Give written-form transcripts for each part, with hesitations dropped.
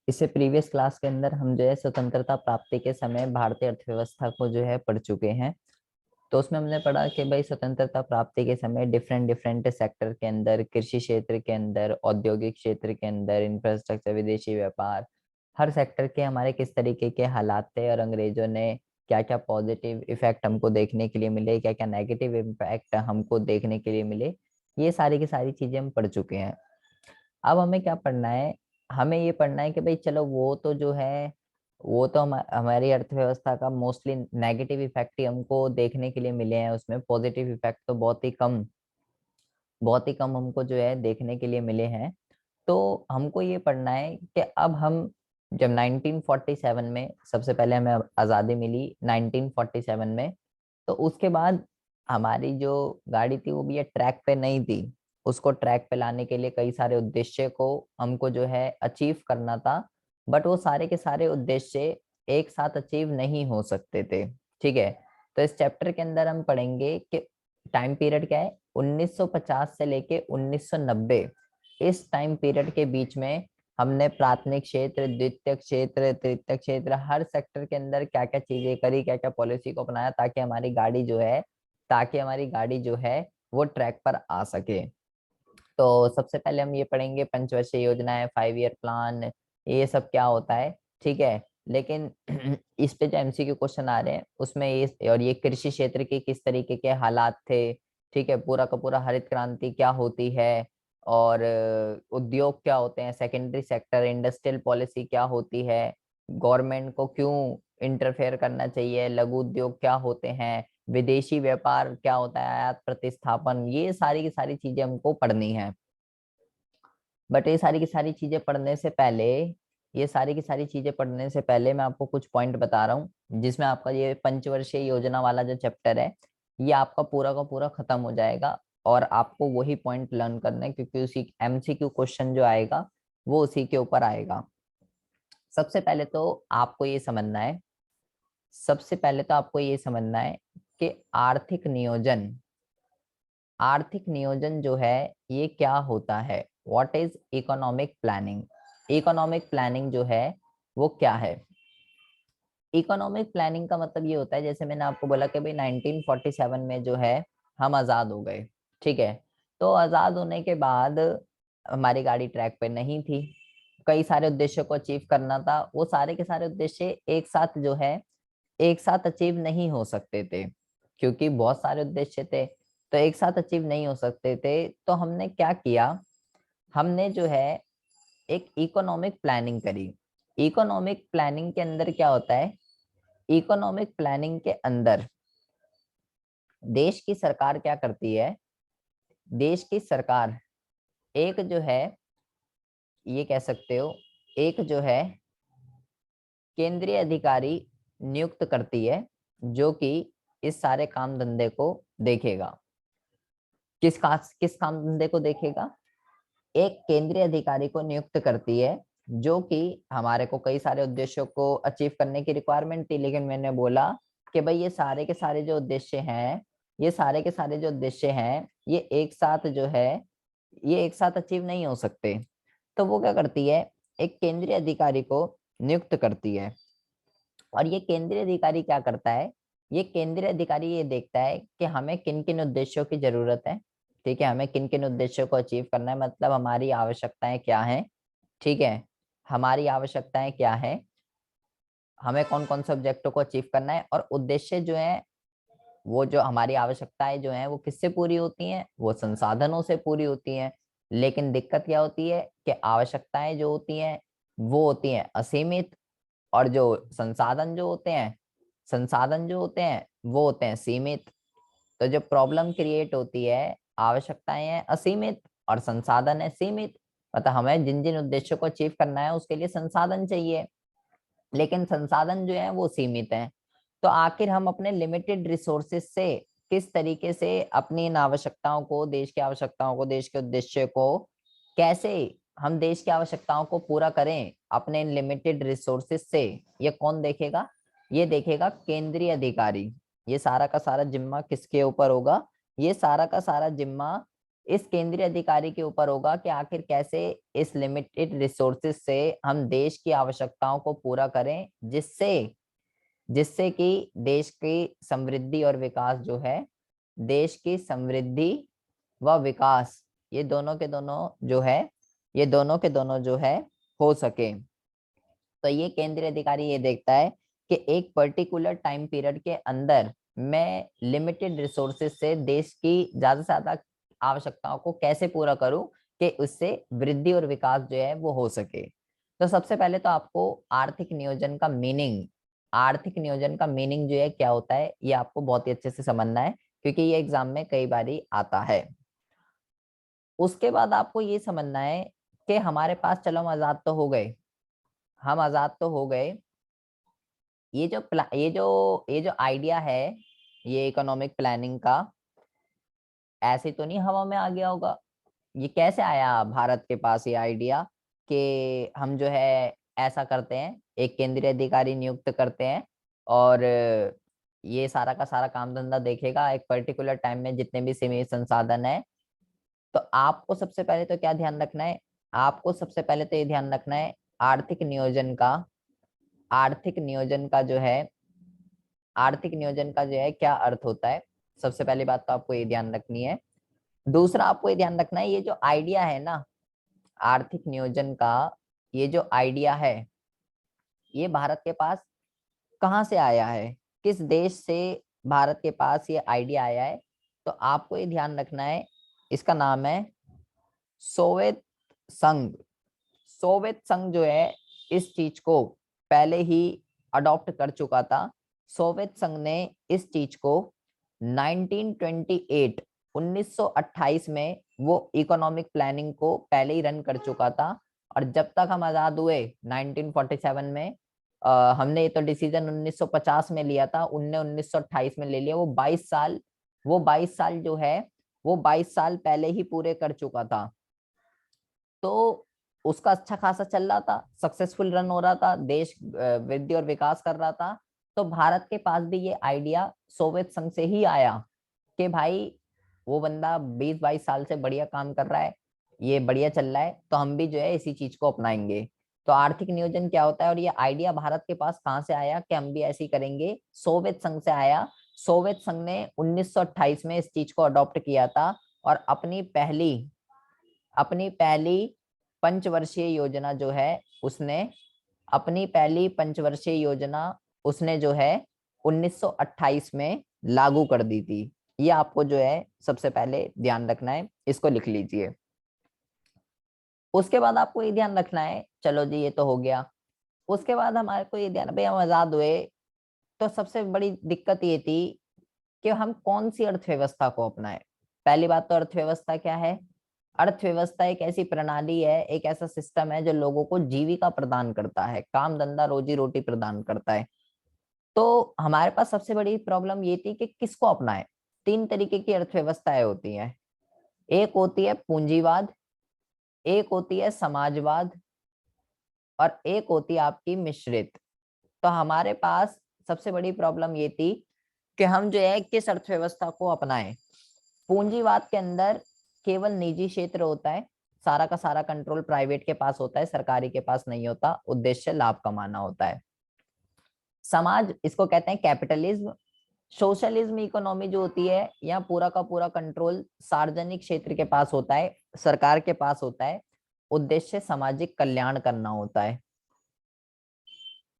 इससे previous class के अंदर हम जो है स्वतंत्रता प्राप्ति के समय भारतीय अर्थव्यवस्था को जो है पढ़ चुके हैं। तो उसमें हमने पढ़ा कि भाई स्वतंत्रता प्राप्ति के समय डिफरेंट डिफरेंट सेक्टर के अंदर, कृषि क्षेत्र के अंदर, औद्योगिक क्षेत्र के अंदर, इंफ्रास्ट्रक्चर, विदेशी व्यापार, हर सेक्टर के हमारे किस तरीके के हालात थे और अंग्रेजों ने क्या क्या पॉजिटिव इफेक्ट हमको देखने के लिए मिले, क्या क्या नेगेटिव इम्पैक्ट हमको देखने के लिए मिले। ये सारी की सारी चीजें हम पढ़ चुके हैं। अब हमें क्या पढ़ना है? हमें ये पढ़ना है कि भाई चलो वो तो जो है, वो तो हमारी अर्थव्यवस्था का मोस्टली नेगेटिव इफेक्ट ही हमको देखने के लिए मिले हैं। उसमें पॉजिटिव इफेक्ट तो बहुत ही कम हमको जो है देखने के लिए मिले हैं। तो हमको ये पढ़ना है कि अब हम जब 1947 में सबसे पहले हमें आज़ादी मिली 1947 में, तो उसके बाद हमारी जो गाड़ी थी वो भी ये ट्रैक पे नहीं थी। उसको ट्रैक पे लाने के लिए कई सारे उद्देश्य को हमको जो है अचीव करना था। बट वो सारे के सारे उद्देश्य एक साथ अचीव नहीं हो सकते थे। ठीक है। तो इस चैप्टर के अंदर हम पढ़ेंगे कि टाइम पीरियड क्या है, 1950 से लेके 1990। इस टाइम पीरियड के बीच में हमने प्राथमिक क्षेत्र, द्वितीय क्षेत्र, तृतीय क्षेत्र, हर सेक्टर के अंदर क्या क्या चीजें करी, क्या क्या पॉलिसी को अपनाया ताकि हमारी गाड़ी जो है वो ट्रैक पर आ सके। तो सबसे पहले हम ये पढ़ेंगे पंचवर्षीय योजनाएं, 5 ईयर प्लान, ये सब क्या होता है। ठीक है। लेकिन इस पे जो एमसीक्यू क्वेश्चन आ रहे हैं उसमें ये कृषि क्षेत्र के किस तरीके के हालात थे। ठीक है। पूरा का पूरा हरित क्रांति क्या होती है, और उद्योग क्या होते हैं, सेकेंडरी सेक्टर, इंडस्ट्रियल पॉलिसी क्या होती है, गवर्नमेंट को क्यों इंटरफेयर करना चाहिए, लघु उद्योग क्या होते हैं, विदेशी व्यापार क्या होता है, आयात प्रतिस्थापन, ये सारी की सारी चीजें हमको पढ़नी है। बट ये सारी की सारी चीजें पढ़ने से पहले मैं आपको कुछ पॉइंट बता रहा हूँ, जिसमें आपका ये पंचवर्षीय योजना वाला जो चैप्टर है ये आपका पूरा का पूरा खत्म हो जाएगा। और आपको वही पॉइंट लर्न करना है, क्योंकि उसी एमसीक्यू क्वेश्चन जो आएगा वो उसी के ऊपर आएगा। सबसे पहले तो आपको ये समझना है सबसे पहले तो आपको ये समझना है कि आर्थिक नियोजन जो है ये क्या होता है। What is economic planning? Economic planning जो है वो क्या है? इकोनॉमिक प्लानिंग का मतलब ये होता है, जैसे मैंने आपको बोला कि भाई 1947 में जो है हम आजाद हो गए। ठीक है। तो आजाद होने के बाद हमारी गाड़ी ट्रैक पे नहीं थी, कई सारे उद्देश्यों को अचीव करना था। वो सारे के सारे उद्देश्य एक साथ अचीव नहीं हो सकते थे, क्योंकि बहुत सारे उद्देश्य थे तो एक साथ अचीव नहीं हो सकते थे। तो हमने क्या किया, हमने जो है एक इकोनॉमिक प्लानिंग करी। इकोनॉमिक प्लानिंग के अंदर क्या होता है? इकोनॉमिक प्लानिंग के अंदर देश की सरकार क्या करती है? देश की सरकार एक जो है, ये कह सकते हो, एक जो है केंद्रीय अधिकारी नियुक्त करती है, जो कि इस सारे काम धंधे को देखेगा। किस काम धंधे को देखेगा? एक केंद्रीय अधिकारी को नियुक्त करती है, जो कि हमारे को कई सारे उद्देश्यों को अचीव करने की रिक्वायरमेंट थी। लेकिन मैंने बोला कि भाई ये सारे के सारे जो उद्देश्य हैं, ये एक साथ जो है ये एक साथ अचीव नहीं हो सकते। तो वो क्या करती है, एक केंद्रीय अधिकारी को नियुक्त करती है। और ये केंद्रीय अधिकारी क्या करता है? ये केंद्रीय अधिकारी ये देखता है कि हमें किन किन उद्देश्यों की जरूरत है। ठीक है। हमें किन किन उद्देश्यों को अचीव करना है, मतलब हमारी आवश्यकताएं क्या हैं। ठीक है। हमारी आवश्यकताएं क्या है, हमें कौन कौन से ऑब्जेक्टों को अचीव करना है, और उद्देश्य जो है, वो जो हमारी आवश्यकताएं जो हैं वो किससे पूरी होती हैं? वो संसाधनों से पूरी होती हैं। लेकिन दिक्कत क्या होती है कि आवश्यकताएं जो होती हैं वो होती हैं असीमित, और जो संसाधन जो होते हैं वो होते हैं सीमित। तो जो प्रॉब्लम क्रिएट होती है, आवश्यकताएं हैं असीमित और संसाधन है सीमित। मतलब हमें जिन जिन उद्देश्यों को अचीव करना है उसके लिए संसाधन चाहिए, लेकिन संसाधन जो है वो सीमित हैं। तो आखिर हम अपने लिमिटेड रिसोर्सेज से किस तरीके से अपनी इन आवश्यकताओं को, देश की आवश्यकताओं को, देश के उद्देश्य को, कैसे हम देश की आवश्यकताओं को पूरा करें अपने इन लिमिटेड रिसोर्सेज से, ये कौन देखेगा? ये देखेगा केंद्रीय अधिकारी। ये सारा का सारा जिम्मा किसके ऊपर होगा? ये सारा का सारा जिम्मा इस केंद्रीय अधिकारी के ऊपर होगा कि आखिर कैसे इस लिमिटेड रिसोर्सेज से हम देश की आवश्यकताओं को पूरा करें, जिससे जिससे कि देश की समृद्धि और विकास जो है, देश की समृद्धि व विकास, ये दोनों के दोनों जो है, ये दोनों के दोनों जो है हो सके। तो ये केंद्रीय अधिकारी ये देखता है कि एक पर्टिकुलर टाइम पीरियड के अंदर मैं लिमिटेड रिसोर्सेज से देश की ज्यादा से ज्यादा आवश्यकताओं को कैसे पूरा करूं कि उससे वृद्धि और विकास जो है वो हो सके। तो सबसे पहले तो आपको आर्थिक नियोजन का मीनिंग जो है क्या होता है, ये आपको बहुत ही अच्छे से समझना है, क्योंकि ये एग्जाम में कई बारी आता है। उसके बाद आपको ये समझना है कि हमारे पास, चलो हम आजाद तो हो गए, हम आजाद तो हो गए, ये जो आइडिया है, ये इकोनॉमिक प्लानिंग का, ऐसे तो नहीं हवा में आ गया होगा। ये कैसे आया भारत के पास ये आइडिया कि हम जो है ऐसा करते हैं, एक केंद्रीय अधिकारी नियुक्त करते हैं और ये सारा का सारा काम धंधा देखेगा एक पर्टिकुलर टाइम में, जितने भी सीमित संसाधन है। तो आपको सबसे पहले तो क्या ध्यान रखना है, आपको सबसे पहले तो ये ध्यान रखना है आर्थिक नियोजन का जो है, आर्थिक नियोजन का जो है क्या अर्थ होता है। सबसे पहली बात तो आपको ये ध्यान रखनी है। दूसरा आपको ये ध्यान रखना है, ये जो आइडिया है ना आर्थिक नियोजन का, ये जो आइडिया है, ये भारत के पास कहाँ से आया है, किस देश से भारत के पास ये आइडिया आया है। तो आपको ये ध्यान रखना है, इसका नाम है सोवियत संघ। सोवियत संघ जो है इस चीज को पहले ही अडॉप्ट कर चुका था। सोवियत संघ ने इस चीज को 1928 1928 में वो इकोनॉमिक प्लानिंग को पहले ही रन कर चुका था। और जब तक हम आजाद हुए 1947 में, हमने ये तो डिसीजन 1950 में लिया था, उनने 1928 में ले लिया। वो 22 साल जो है, वो 22 साल पहले ही पूरे कर चुका था। तो उसका अच्छा खासा चल रहा था, सक्सेसफुल रन हो रहा था, देश वृद्धि और विकास कर रहा था। तो भारत के पास भी ये आइडिया सोवियत संघ से ही आया कि भाई वो बंदा 20-22 साल से बढ़िया काम कर रहा है, ये बढ़िया चल रहा है, तो हम भी जो है इसी चीज को अपनाएंगे। तो आर्थिक नियोजन क्या होता है, और ये आइडिया भारत के पास कहाँ से आया कि हम भी ऐसे ही करेंगे, सोवियत संघ से आया। सोवियत संघ ने 1928 में इस चीज को अडॉप्ट किया था और अपनी पहली पंचवर्षीय योजना जो है, उसने अपनी पहली पंचवर्षीय योजना उसने जो है 1928 में लागू कर दी थी। ये आपको जो है सबसे पहले ध्यान रखना है, इसको लिख लीजिए। उसके बाद आपको ये ध्यान रखना है, चलो जी ये तो हो गया। उसके बाद हमारे को ये ध्यान, भाई हम आजाद हुए तो सबसे बड़ी दिक्कत ये थी कि हम कौन सी अर्थव्यवस्था को अपनाएं। पहली बात तो अर्थव्यवस्था क्या है, अर्थव्यवस्था एक ऐसी प्रणाली है, एक ऐसा सिस्टम है जो लोगों को जीविका प्रदान करता है, काम धंधा रोजी रोटी प्रदान करता है। तो हमारे पास सबसे बड़ी प्रॉब्लम ये थी कि किसको अपनाएं। तीन तरीके की अर्थव्यवस्थाएं होती हैं, एक होती है पूंजीवाद, एक होती है समाजवाद, और एक होती है आपकी मिश्रित। तो हमारे पास सबसे बड़ी प्रॉब्लम ये थी कि हम जो है किस अर्थव्यवस्था को अपनाएं। पूंजीवाद के अंदर केवल निजी क्षेत्र होता है, सारा का सारा कंट्रोल प्राइवेट के पास होता है, सरकारी के पास नहीं होता, उद्देश्य लाभ कमाना होता है। समाज, इसको कहते हैं कैपिटलिज्म। सोशलिज्म इकोनॉमी जो होती है, यहाँ पूरा का पूरा कंट्रोल सार्वजनिक क्षेत्र के पास होता है, सरकार के पास होता है, उद्देश्य सामाजिक कल्याण करना होता है।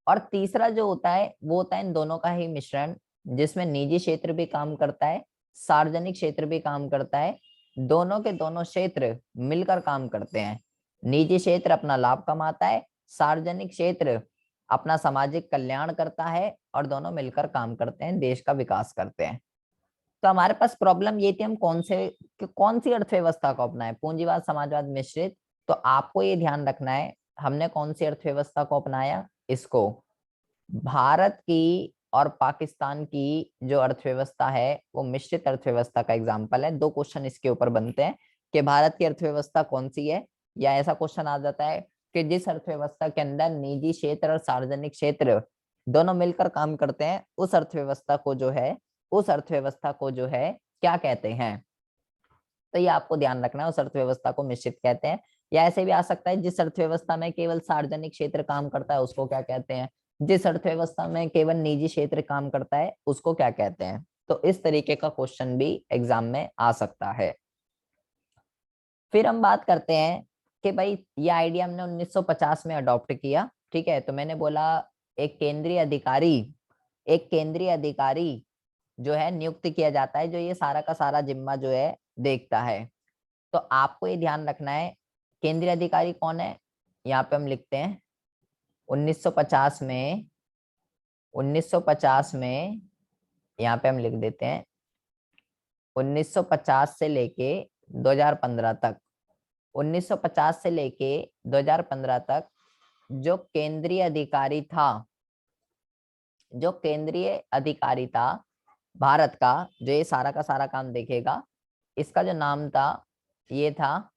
और तीसरा जो होता है वो होता है इन दोनों का ही मिश्रण, जिसमें निजी क्षेत्र भी काम करता है, सार्वजनिक क्षेत्र भी काम करता है, दोनों के दोनों क्षेत्र मिलकर काम करते हैं। निजी क्षेत्र अपना लाभ कमाता है, सार्वजनिक क्षेत्र अपना सामाजिक कल्याण करता है, और दोनों मिलकर काम करते हैं, देश का विकास करते हैं। तो हमारे पास प्रॉब्लम ये थी, हम कौन सी अर्थव्यवस्था को अपनाएं, पूंजीवाद समाजवाद मिश्रित। तो आपको ये ध्यान रखना है, हमने कौन सी अर्थव्यवस्था को अपनाया, इसको। भारत की और पाकिस्तान की जो अर्थव्यवस्था है वो मिश्रित अर्थव्यवस्था का एग्जाम्पल है। दो क्वेश्चन इसके ऊपर बनते हैं कि भारत की अर्थव्यवस्था कौन सी है, या ऐसा क्वेश्चन आ जाता है कि जिस अर्थव्यवस्था के अंदर निजी क्षेत्र और सार्वजनिक क्षेत्र दोनों मिलकर काम करते हैं, उस अर्थव्यवस्था को जो है क्या कहते हैं। तो ये आपको ध्यान रखना है, उस अर्थव्यवस्था को मिश्रित कहते हैं। या ऐसे भी आ सकता है, जिस अर्थव्यवस्था में केवल सार्वजनिक क्षेत्र काम करता है उसको क्या कहते हैं, जिस अर्थव्यवस्था में केवल निजी क्षेत्र काम करता है उसको क्या कहते हैं। तो इस तरीके का क्वेश्चन भी एग्जाम में आ सकता है। फिर हम बात करते हैं कि भाई ये आइडिया हमने 1950 में अडॉप्ट किया, ठीक है। तो मैंने बोला एक केंद्रीय अधिकारी, एक केंद्रीय अधिकारी जो है नियुक्त किया जाता है, जो ये सारा का सारा जिम्मा जो है देखता है। तो आपको ये ध्यान रखना है केंद्रीय अधिकारी कौन है। यहाँ पे हम लिखते हैं 1950 में, 1950 में यहाँ पे हम लिख देते हैं 1950 से लेके 2015 तक, 1950 से लेके 2015 तक जो केंद्रीय अधिकारी था, जो केंद्रीय अधिकारी था भारत का, जो ये सारा का सारा काम देखेगा, इसका जो नाम था ये था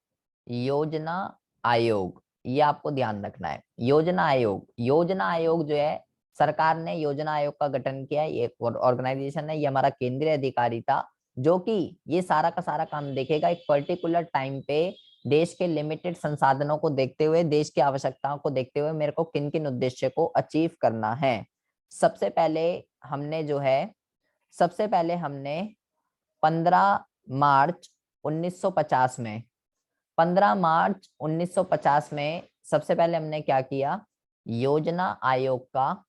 योजना आयोग। ये आपको ध्यान रखना है, योजना आयोग। योजना आयोग जो है, सरकार ने योजना आयोग का गठन किया, ये ऑर्गेनाइजेशन है, ये हमारा केंद्रीय अधिकारी था जो कि ये सारा का सारा काम देखेगा एक पर्टिकुलर टाइम पे, देश के लिमिटेड संसाधनों को देखते हुए, देश की आवश्यकताओं को देखते हुए मेरे को किन किन उद्देश्य को अचीव करना है। सबसे पहले हमने जो है, सबसे पहले हमने 15 मार्च 1950 में, 15 मार्च 1950 में सबसे पहले हमने क्या किया, योजना आयोग का,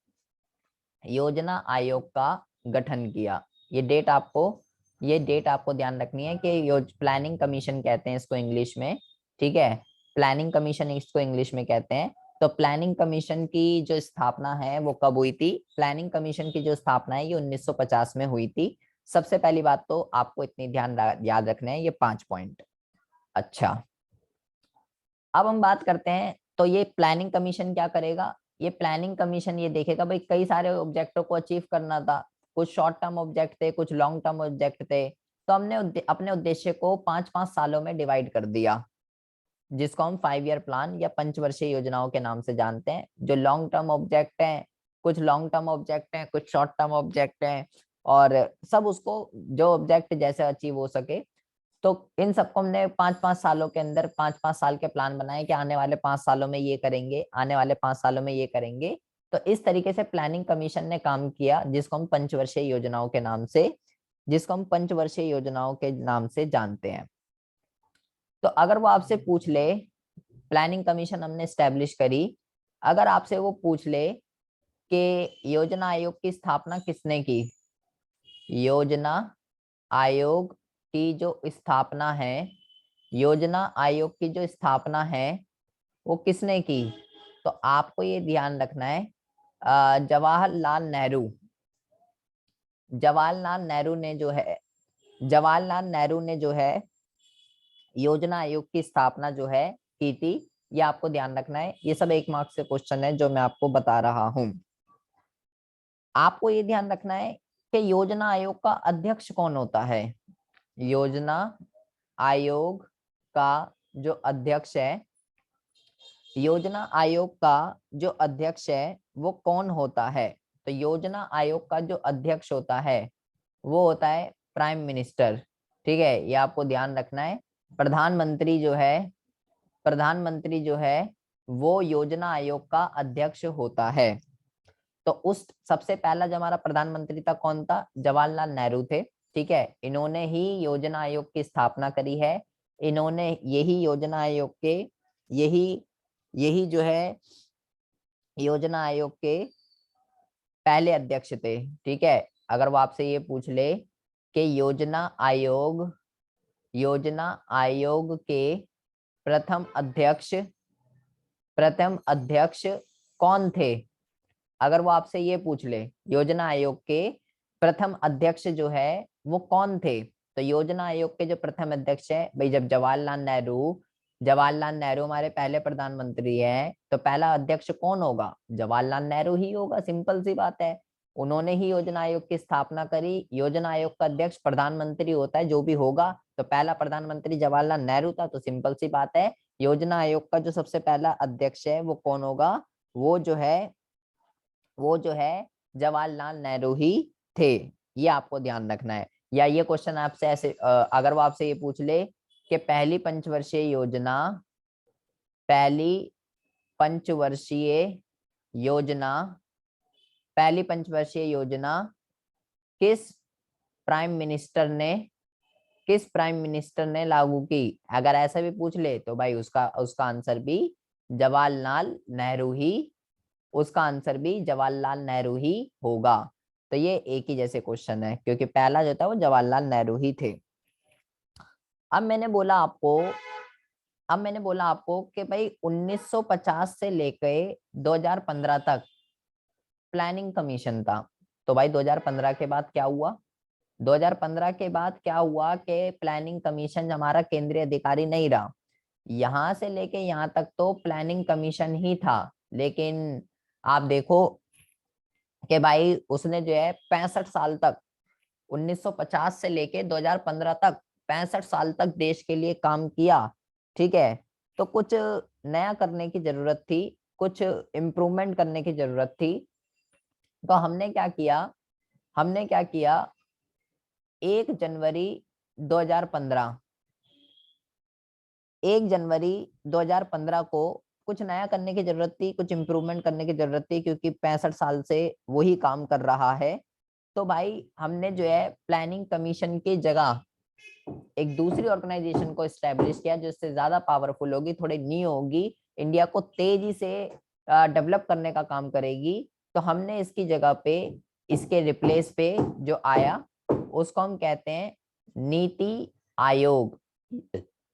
योजना आयोग का गठन किया। ये डेट आपको, ये डेट आपको ध्यान रखनी है कि प्लानिंग कमीशन कहते हैं इसको इंग्लिश में, ठीक है। प्लानिंग कमीशन इसको इंग्लिश में कहते हैं। तो प्लानिंग कमीशन की जो स्थापना है वो कब हुई थी, प्लानिंग कमीशन की जो स्थापना है ये 1950 में हुई थी। सबसे पहली बात तो आपको इतनी ध्यान याद रखना है, ये 5 पॉइंट। अच्छा, अब हम बात करते हैं तो ये प्लानिंग कमीशन क्या करेगा, ये प्लानिंग कमीशन ये देखेगा भाई कई सारे ऑब्जेक्टों को अचीव करना था, कुछ शॉर्ट टर्म ऑब्जेक्ट थे, कुछ लॉन्ग टर्म ऑब्जेक्ट थे। तो हमने अपने उद्देश्य को 5-5 सालों में डिवाइड कर दिया, जिसको हम 5 ईयर प्लान या पंचवर्षीय योजनाओं के नाम से जानते हैं। जो लॉन्ग टर्म ऑब्जेक्ट हैं, कुछ लॉन्ग टर्म ऑब्जेक्ट हैं, कुछ शॉर्ट टर्म ऑब्जेक्ट हैं, और सब उसको जो ऑब्जेक्ट जैसे अचीव हो सके। तो इन सबको हमने 5-5 सालों के अंदर 5-5 साल के प्लान बनाए कि आने वाले 5 सालों में ये करेंगे, आने वाले 5 सालों में ये करेंगे। तो इस तरीके से प्लानिंग कमीशन ने काम किया, जिसको हम पंचवर्षीय योजनाओं के नाम से, जिसको हम पंचवर्षीय योजनाओं के नाम से जानते हैं। तो अगर वो आपसे पूछ ले, प्लानिंग कमीशन हमने स्टैब्लिश करी, अगर आपसे वो पूछ ले कि योजना आयोग की स्थापना किसने की, योजना आयोग की जो स्थापना है, योजना आयोग की जो स्थापना है वो किसने की, तो आपको ये ध्यान रखना है जवाहरलाल नेहरू, जवाहरलाल नेहरू ने जो है, जवाहरलाल नेहरू ने जो है योजना आयोग की स्थापना जो है की थी। ये आपको ध्यान रखना है, ये सब 1 मार्क्स से क्वेश्चन है जो मैं आपको बता रहा हूं। आपको ये ध्यान रखना है कि योजना आयोग का अध्यक्ष कौन होता है, योजना आयोग का जो अध्यक्ष है, योजना आयोग का जो अध्यक्ष है वो कौन होता है। तो योजना आयोग का जो अध्यक्ष होता है वो होता है प्राइम मिनिस्टर, ठीक है। ये आपको ध्यान रखना है। प्रधानमंत्री जो है, प्रधानमंत्री जो है वो योजना आयोग का अध्यक्ष होता है। तो उस सबसे पहला जो हमारा प्रधानमंत्री था कौन था, जवाहरलाल नेहरू थे, ठीक है। इन्होंने ही योजना आयोग की स्थापना करी है, इन्होंने यही योजना आयोग के, यही यही जो है योजना आयोग के पहले अध्यक्ष थे, ठीक है। अगर वो आपसे ये पूछ ले कि योजना आयोग, योजना आयोग के प्रथम अध्यक्ष, प्रथम अध्यक्ष कौन थे, अगर वो आपसे ये पूछ ले योजना आयोग के प्रथम अध्यक्ष जो है वो कौन थे, तो योजना आयोग के जो प्रथम अध्यक्ष है भाई, जब जवाहरलाल नेहरू, जवाहरलाल नेहरू हमारे पहले प्रधानमंत्री हैं, तो पहला अध्यक्ष कौन होगा, जवाहरलाल नेहरू ही होगा, सिंपल सी बात है। उन्होंने ही योजना आयोग की स्थापना करी, योजना आयोग का अध्यक्ष प्रधानमंत्री होता है जो भी होगा, तो पहला प्रधानमंत्री जवाहरलाल नेहरू था, तो सिंपल सी बात है योजना आयोग का जो सबसे पहला अध्यक्ष है वो कौन होगा, वो जो है, वो जो है जवाहरलाल नेहरू ही थे। ये आपको ध्यान रखना है। या ये क्वेश्चन आपसे ऐसे अगर वो आपसे ये पूछ ले कि पहली पंचवर्षीय योजना पहली पंचवर्षीय योजना किस प्राइम मिनिस्टर ने लागू की। अगर ऐसा भी पूछ ले तो भाई उसका उसका आंसर भी जवाहरलाल नेहरू ही उसका आंसर भी जवाहरलाल नेहरू ही होगा। तो ये एक ही जैसे क्वेश्चन है, क्योंकि पहला जो था वो जवाहरलाल नेहरू ही थे। अब मैंने बोला आपको कि भाई 1950 से लेकर 2015 तक प्लानिंग कमीशन था। तो भाई 2015 के बाद क्या हुआ? 2015 के बाद क्या हुआ कि प्लानिंग कमीशन हमारा केंद्रीय अधिकारी नहीं रहा। यहां से लेके यहां तक तो प्लानिंग कमीशन ही था, लेकिन आप देखो कि भाई उसने जो है 65 साल तक 1950 से लेके 2015 तक 65 साल तक देश के लिए काम किया। ठीक है, तो कुछ नया करने की जरूरत थी, कुछ इम्प्रूवमेंट करने की जरूरत थी। तो हमने क्या किया 1 जनवरी 2015 1 जनवरी 2015 को कुछ नया करने की जरूरत थी, कुछ इम्प्रूवमेंट करने की जरूरत थी, क्योंकि 65 साल से वही काम कर रहा है। तो भाई हमने जो है प्लानिंग कमीशन की जगह एक दूसरी ऑर्गेनाइजेशन को स्टैब्लिश किया, जो इससे ज्यादा पावरफुल होगी, थोड़ी न्यू होगी, इंडिया को तेजी से डेवलप करने का काम करेगी। तो हमने इसकी जगह पे इसके रिप्लेस पे जो आया उसको हम कहते हैं नीति आयोग।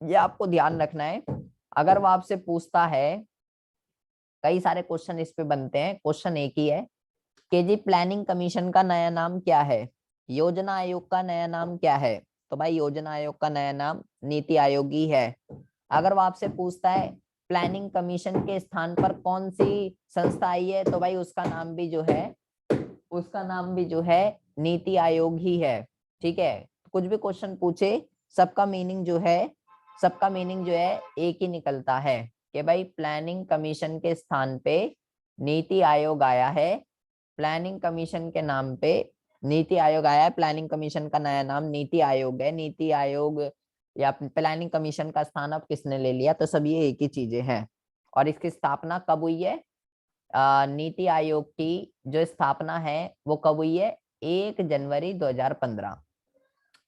ये आपको ध्यान रखना है। अगर वो आपसे पूछता है, कई सारे क्वेश्चन इस पे बनते हैं, क्वेश्चन एक ही है कि जी प्लानिंग कमीशन का नया नाम क्या है, योजना आयोग का नया नाम क्या है। तो भाई योजना आयोग का नया नाम नीति आयोग ही है। अगर वो आपसे पूछता है प्लानिंग कमीशन के स्थान पर कौन सी संस्था आई है, तो भाई उसका नाम भी जो है नीति आयोग ही है। ठीक है, कुछ भी क्वेश्चन पूछे सबका मीनिंग जो है एक ही निकलता है कि भाई प्लानिंग कमीशन के स्थान पे नीति आयोग आया है। प्लानिंग कमीशन के नाम पे नीति आयोग आया है, प्लानिंग कमीशन का नया नाम नीति आयोग है। नीति आयोग या प्लानिंग कमीशन का स्थान अब किसने ले लिया, तो सब ये एक ही चीजें हैं। और इसकी स्थापना कब हुई है? नीति आयोग की जो स्थापना है वो कब हुई है? 1 जनवरी 2015।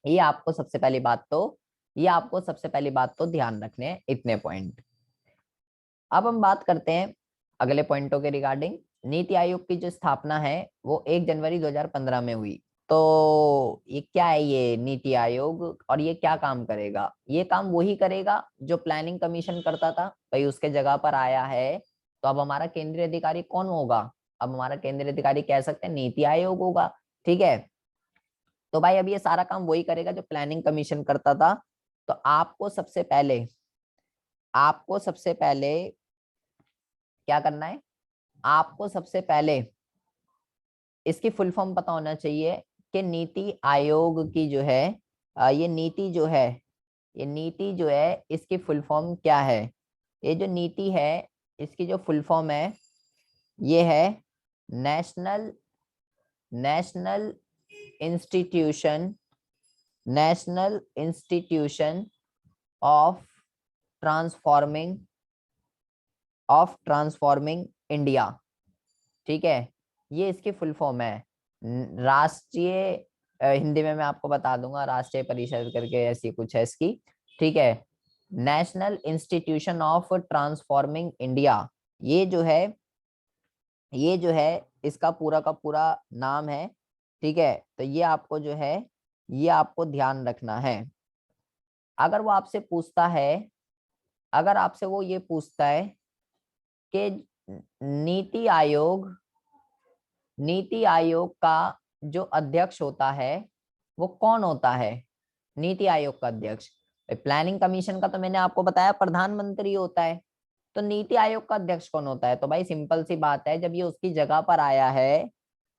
ये आपको सबसे पहली बात तो ध्यान रखने हैं इतने पॉइंट। अब हम बात करते हैं अगले पॉइंटों के रिगार्डिंग। नीति आयोग की जो स्थापना है वो 1 जनवरी 2015 में हुई। तो ये क्या है ये नीति आयोग, और ये क्या काम करेगा? ये काम वही करेगा जो प्लानिंग कमीशन करता था, भाई उसके जगह पर आया है। तो अब हमारा केंद्रीय अधिकारी कौन होगा? अब हमारा केंद्रीय अधिकारी कह सकते हैं नीति आयोग होगा। ठीक है, तो भाई अब ये सारा काम वही करेगा जो प्लानिंग कमीशन करता था। तो आपको सबसे पहले क्या करना है? आपको सबसे पहले इसकी फुल फॉर्म पता होना चाहिए कि नीति आयोग की जो है ये नीति जो है इसकी फुल फॉर्म क्या है। ये जो नीति है इसकी जो फुल फॉर्म है ये है national national institution national institution of transforming India. ठीक है, ये इसकी फुल फॉर्म है। राष्ट्रीय हिंदी में मैं आपको बता दूंगा, राष्ट्रीय परिषद करके ऐसी कुछ है इसकी। ठीक है, national institution of transforming India, ये जो है इसका पूरा का पूरा नाम है। ठीक है, तो ये आपको ध्यान रखना है। अगर वो आपसे पूछता है अगर आपसे वो ये पूछता है कि नीति आयोग का जो अध्यक्ष होता है वो कौन होता है? नीति आयोग का अध्यक्ष, प्लानिंग कमीशन का तो मैंने आपको बताया प्रधानमंत्री होता है। तो नीति आयोग का अध्यक्ष कौन होता है? तो भाई सिंपल सी बात है, जब ये उसकी जगह पर आया है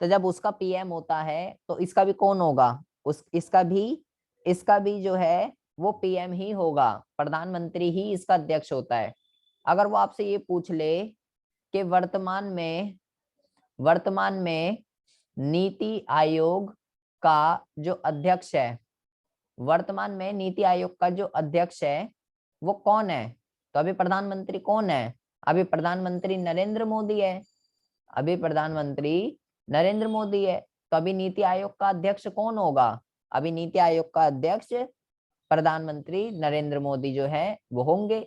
तो जब उसका पीएम होता है तो इसका भी कौन होगा? इसका भी जो है वो पीएम ही होगा, प्रधानमंत्री ही इसका अध्यक्ष होता है। अगर वो आपसे ये पूछ ले कि वर्तमान में नीति आयोग का जो अध्यक्ष है वर्तमान में नीति आयोग का जो अध्यक्ष है वो कौन है? तो अभी प्रधानमंत्री कौन है? अभी प्रधानमंत्री नरेंद्र मोदी है। अभी प्रधानमंत्री नरेंद्र मोदी है। तो अभी नीति आयोग का अध्यक्ष कौन होगा? अभी नीति आयोग का अध्यक्ष प्रधानमंत्री नरेंद्र मोदी जो है वो होंगे।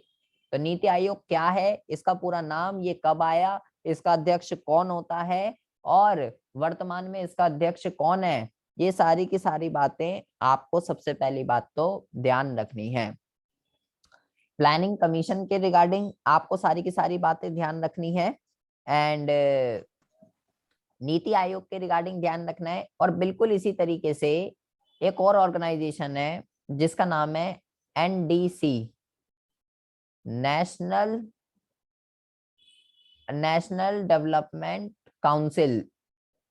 तो नीति आयोग क्या है, इसका पूरा नाम, ये कब आया, इसका अध्यक्ष कौन होता है और वर्तमान में इसका अध्यक्ष कौन है, ये सारी की सारी बातें आपको सबसे पहली बात तो ध्यान रखनी है। प्लानिंग कमीशन के रिगार्डिंग आपको सारी की सारी बातें ध्यान रखनी है एंड नीति आयोग के रिगार्डिंग ध्यान रखना है। और बिल्कुल इसी तरीके से एक और ऑर्गेनाइजेशन है जिसका नाम है एनडीसी, नेशनल डेवलपमेंट काउंसिल।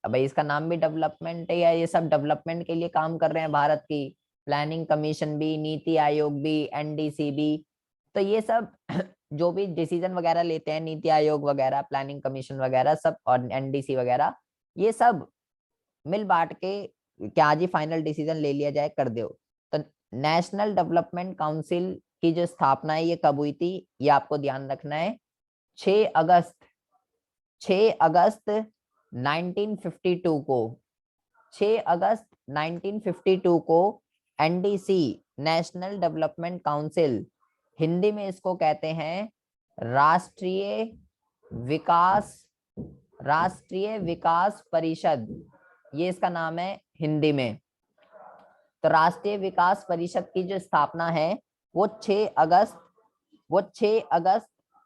अब इसका नाम भी डेवलपमेंट है, या ये सब डेवलपमेंट के लिए काम कर रहे हैं भारत की। प्लानिंग कमीशन भी, नीति आयोग भी, एनडीसी भी। तो ये सब जो भी डिसीजन वगैरह लेते हैं, नीति आयोग वगैरह, प्लानिंग कमीशन वगैरह सब और एनडीसी वगैरह, ये सब मिल बांट के क्या जी फाइनल डिसीजन ले लिया जाए, कर दो। तो नेशनल डेवलपमेंट काउंसिल की जो स्थापना है ये कब हुई थी, ये आपको ध्यान रखना है। 6 अगस्त 6 अगस्त 1952 को 6 अगस्त 1952 को NDC, national development council, Hindi में इसको कहते हैं राष्ट्रीय विकास राष्ट्रीय विकास परिषद, ये इसका नाम है हिंदी में। तो राष्ट्रीय विकास परिषद की जो स्थापना है वो 6 अगस्त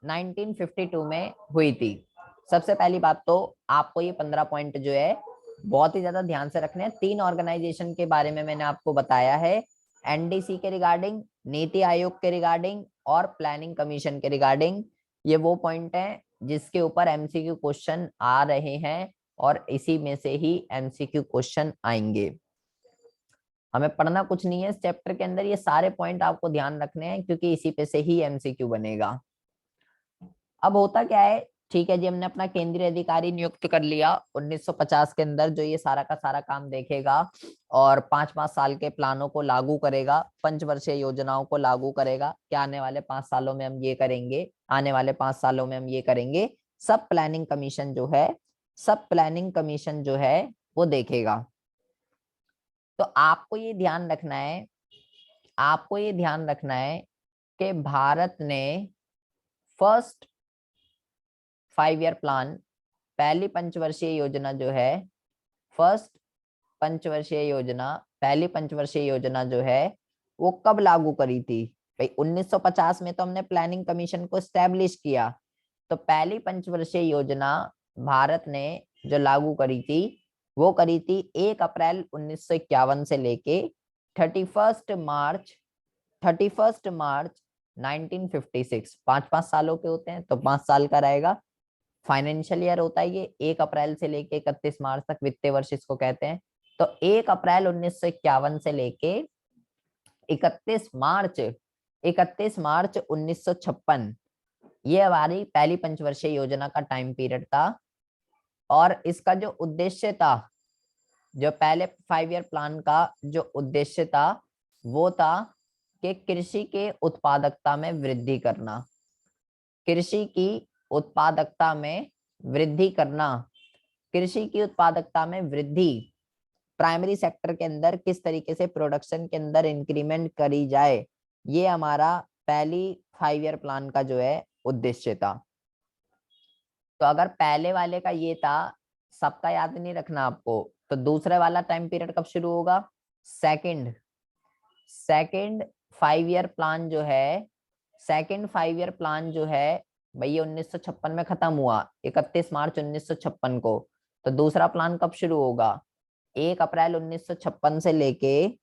1952 में हुई थी। सबसे पहली बात तो आपको ये 15 पॉइंट जो है बहुत ही ज्यादा ध्यान से रखने हैं। 3 ऑर्गेनाइजेशन के बारे में मैंने आपको बताया है, एनडीसी के रिगार्डिंग, नीति आयोग के रिगार्डिंग और प्लानिंग कमीशन के रिगार्डिंग। ये वो पॉइंट हैं जिसके ऊपर एमसीक्यू क्वेश्चन आ रहे हैं और इसी में से ही एमसीक्यू क्वेश्चन आएंगे। हमें पढ़ना कुछ नहीं है इस चैप्टर के अंदर, ये सारे पॉइंट आपको ध्यान रखने हैं क्योंकि इसी पे से ही एमसीक्यू बनेगा। अब होता क्या है, ठीक है जी, हमने अपना केंद्रीय अधिकारी नियुक्त कर लिया 1950 के अंदर, जो ये सारा का सारा काम देखेगा और 5-5 साल के प्लानों को लागू करेगा, पंचवर्षीय योजनाओं को लागू करेगा। क्या आने वाले 5 सालों में हम ये करेंगे, आने वाले 5 सालों में हम ये करेंगे, सब प्लानिंग कमीशन जो है वो देखेगा। तो आपको ये ध्यान रखना है कि भारत ने फर्स्ट 5 ईयर प्लान, पहली पंचवर्षीय योजना जो है, पहली पंचवर्षीय योजना जो है वो कब लागू करी थी भाई? 1950 में तो हमने प्लानिंग कमीशन को स्टैब्लिश किया। तो पहली पंचवर्षीय योजना भारत ने जो लागू करी थी वो करी थी 1 अप्रैल 1951 से लेके 31 मार्च 1956। 5-5 सालों के होते हैं तो 5 साल का रहेगा। फाइनेंशियल ईयर होता है ये, 1 अप्रैल से लेके 31 मार्च तक वित्तीय वर्ष इसको कहते हैं। तो 1 अप्रैल 1951 से लेके 31 मार्च 1956, ये हमारी पहली पंचवर्षीय योजना का टाइम पीरियड था। और इसका जो उद्देश्य था, जो पहले 5 ईयर प्लान का जो उद्देश्य था वो था कि कृषि के उत्पादकता में वृद्धि करना, कृषि की उत्पादकता में वृद्धि करना, कृषि की उत्पादकता में वृद्धि, प्राइमरी सेक्टर के अंदर किस तरीके से प्रोडक्शन के अंदर इंक्रीमेंट करी जाए, ये हमारा पहली 5 ईयर प्लान का जो है उद्देश्य था। तो अगर पहले वाले का ये था, सबका याद नहीं रखना आपको, तो दूसरे वाला टाइम पीरियड कब शुरू होगा? सेकंड 5 ईयर प्लान जो है, सेकंड 5 ईयर प्लान जो है भैया 1956 में खत्म हुआ, 31 मार्च 1956 को। तो दूसरा प्लान कब शुरू होगा? 1 अप्रैल 1956 से लेके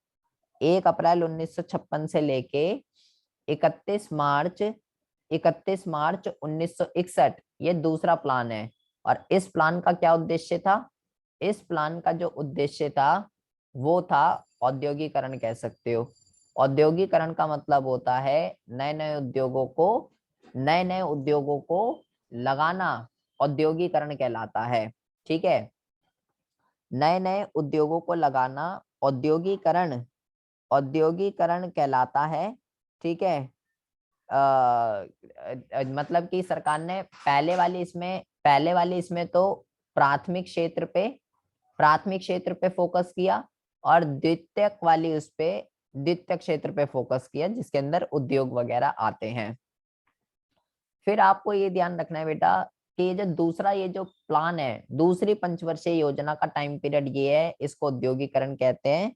31 मार्च 1961, ये दूसरा प्लान है। और इस प्लान का क्या उद्देश्य था? इस प्लान का जो उद्देश्य था वो था औद्योगिकरण, कह सकते हो। औद्योगिकरण का मतलब होता है नए नए उद्योगों को लगाना, औद्योगिकरण कहलाता है। ठीक है, नए नए उद्योगों को लगाना औद्योगिकरण औद्योगिकरण कहलाता है। ठीक है, मतलब कि सरकार ने पहले वाली इसमें तो प्राथमिक क्षेत्र पे फोकस किया, और द्वितीयक क्षेत्र पे फोकस किया, जिसके अंदर उद्योग वगैरह आते हैं। फिर आपको ये ध्यान रखना है बेटा कि ये जो प्लान है, दूसरी पंचवर्षीय योजना का टाइम पीरियड ये है, इसको औद्योगिकरण कहते हैं।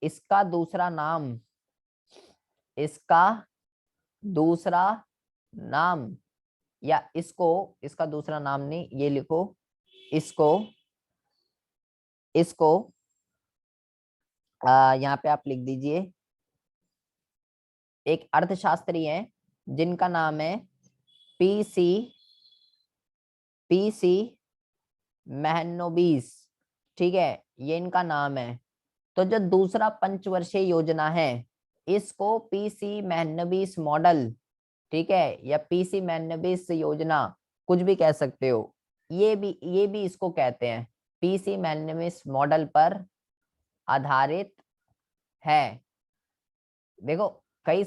इसका दूसरा नाम, या इसका दूसरा नाम नहीं, ये लिखो, इसको यहाँ पे आप लिख दीजिए, एक अर्थशास्त्री है जिनका नाम है पीसी महनोबिस। ठीक है, ये इनका नाम है। तो जो दूसरा पंचवर्षीय योजना है, इसको पीसी महनोबिस मॉडल, ठीक है, या पीसी मैनबिस योजना, कुछ भी कह सकते हो, ये भी इसको कहते हैं, पीसी मैनबिस मॉडल पर आधारित है। देखो, कई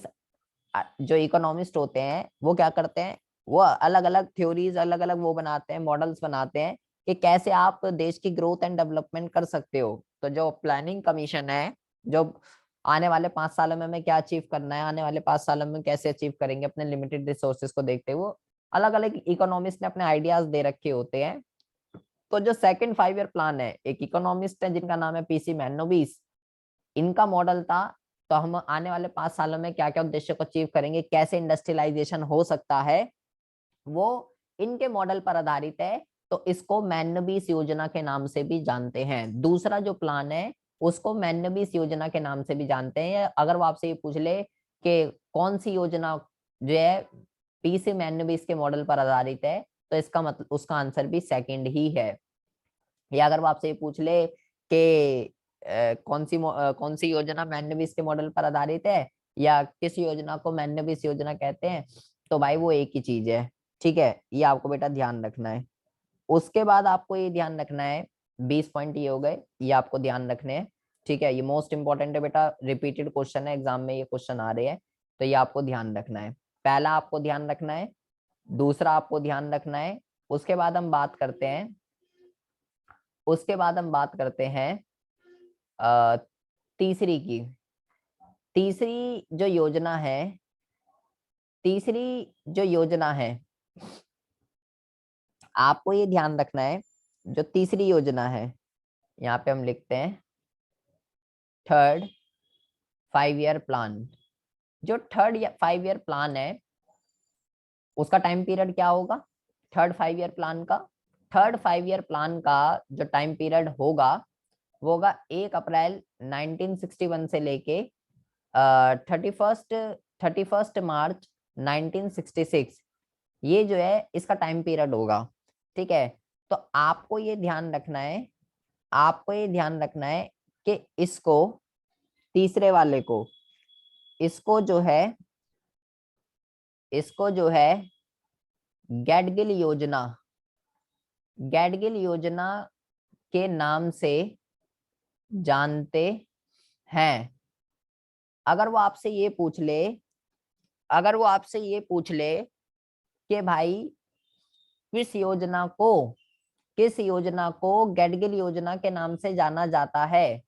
जो इकोनॉमिस्ट होते हैं वो क्या करते हैं, वो अलग अलग थ्योरीज, अलग अलग वो बनाते हैं, मॉडल्स बनाते हैं कि कैसे आप देश की ग्रोथ एंड डेवलपमेंट कर सकते हो। तो जो प्लानिंग कमीशन है, जो आने वाले 5 सालों में हमें क्या अचीव करना है, आने वाले 5 सालों में कैसे अचीव करेंगे अपने लिमिटेड रिसोर्सेज को देखते हुए, अलग अलग इकोनॉमिस्ट ने अपने आइडियाज दे रखे होते हैं। तो जो सेकंड 5 ईयर प्लान है, एक इकोनॉमिस्ट है जिनका नाम है पीसी मैनोबिस, इनका मॉडल था। तो हम आने वाले 5 सालों में क्या क्या उद्देश्य को अचीव करेंगे, कैसे इंडस्ट्रियलाइजेशन हो सकता है, वो इनके मॉडल पर आधारित है। तो इसको मैनबिस योजना के नाम से भी जानते हैं। दूसरा जो प्लान है उसको मैनबिस योजना के नाम से भी जानते हैं। अगर वो आपसे ये पूछ ले कि कौन सी योजना जो है पीसी मैनबिस के मॉडल पर आधारित है, तो इसका मतलब उसका आंसर भी सेकंड ही है। या अगर वो आपसे ये पूछ ले कि कौन सी योजना मैनबिस के मॉडल पर आधारित है, या किस योजना को मैनबिस योजना कहते हैं, तो भाई वो एक ही चीज है। ठीक है, ये आपको बेटा ध्यान रखना है। उसके बाद आपको ये ध्यान रखना है, 20 पॉइंट ये हो गए, ये आपको ध्यान रखने हैं। ठीक है, ये मोस्ट इंपॉर्टेंट है बेटा, रिपीटेड क्वेश्चन है, एग्जाम में ये क्वेश्चन आ रहे हैं, तो ये आपको ध्यान रखना है। पहला आपको ध्यान रखना है, दूसरा आपको ध्यान रखना है। उसके बाद हम बात करते हैं, अ, तीसरी की। तीसरी जो योजना है तीसरी जो योजना है, आपको ये ध्यान रखना है, जो तीसरी योजना है, यहाँ पे हम लिखते हैं थर्ड 5 ईयर प्लान। जो थर्ड 5 ईयर प्लान है, उसका टाइम पीरियड क्या होगा, थर्ड 5 ईयर प्लान का जो टाइम पीरियड होगा, वो होगा 1 अप्रैल 1961 से लेके 31 मार्च 1966। ये जो है इसका टाइम पीरियड होगा। ठीक है, तो आपको ये ध्यान रखना है कि तीसरे वाले को इसको जो है गैडगिल योजना के नाम से जानते हैं। अगर वो आपसे ये पूछ ले कि भाई किस योजना को गैडगिल योजना के नाम से जाना जाता है,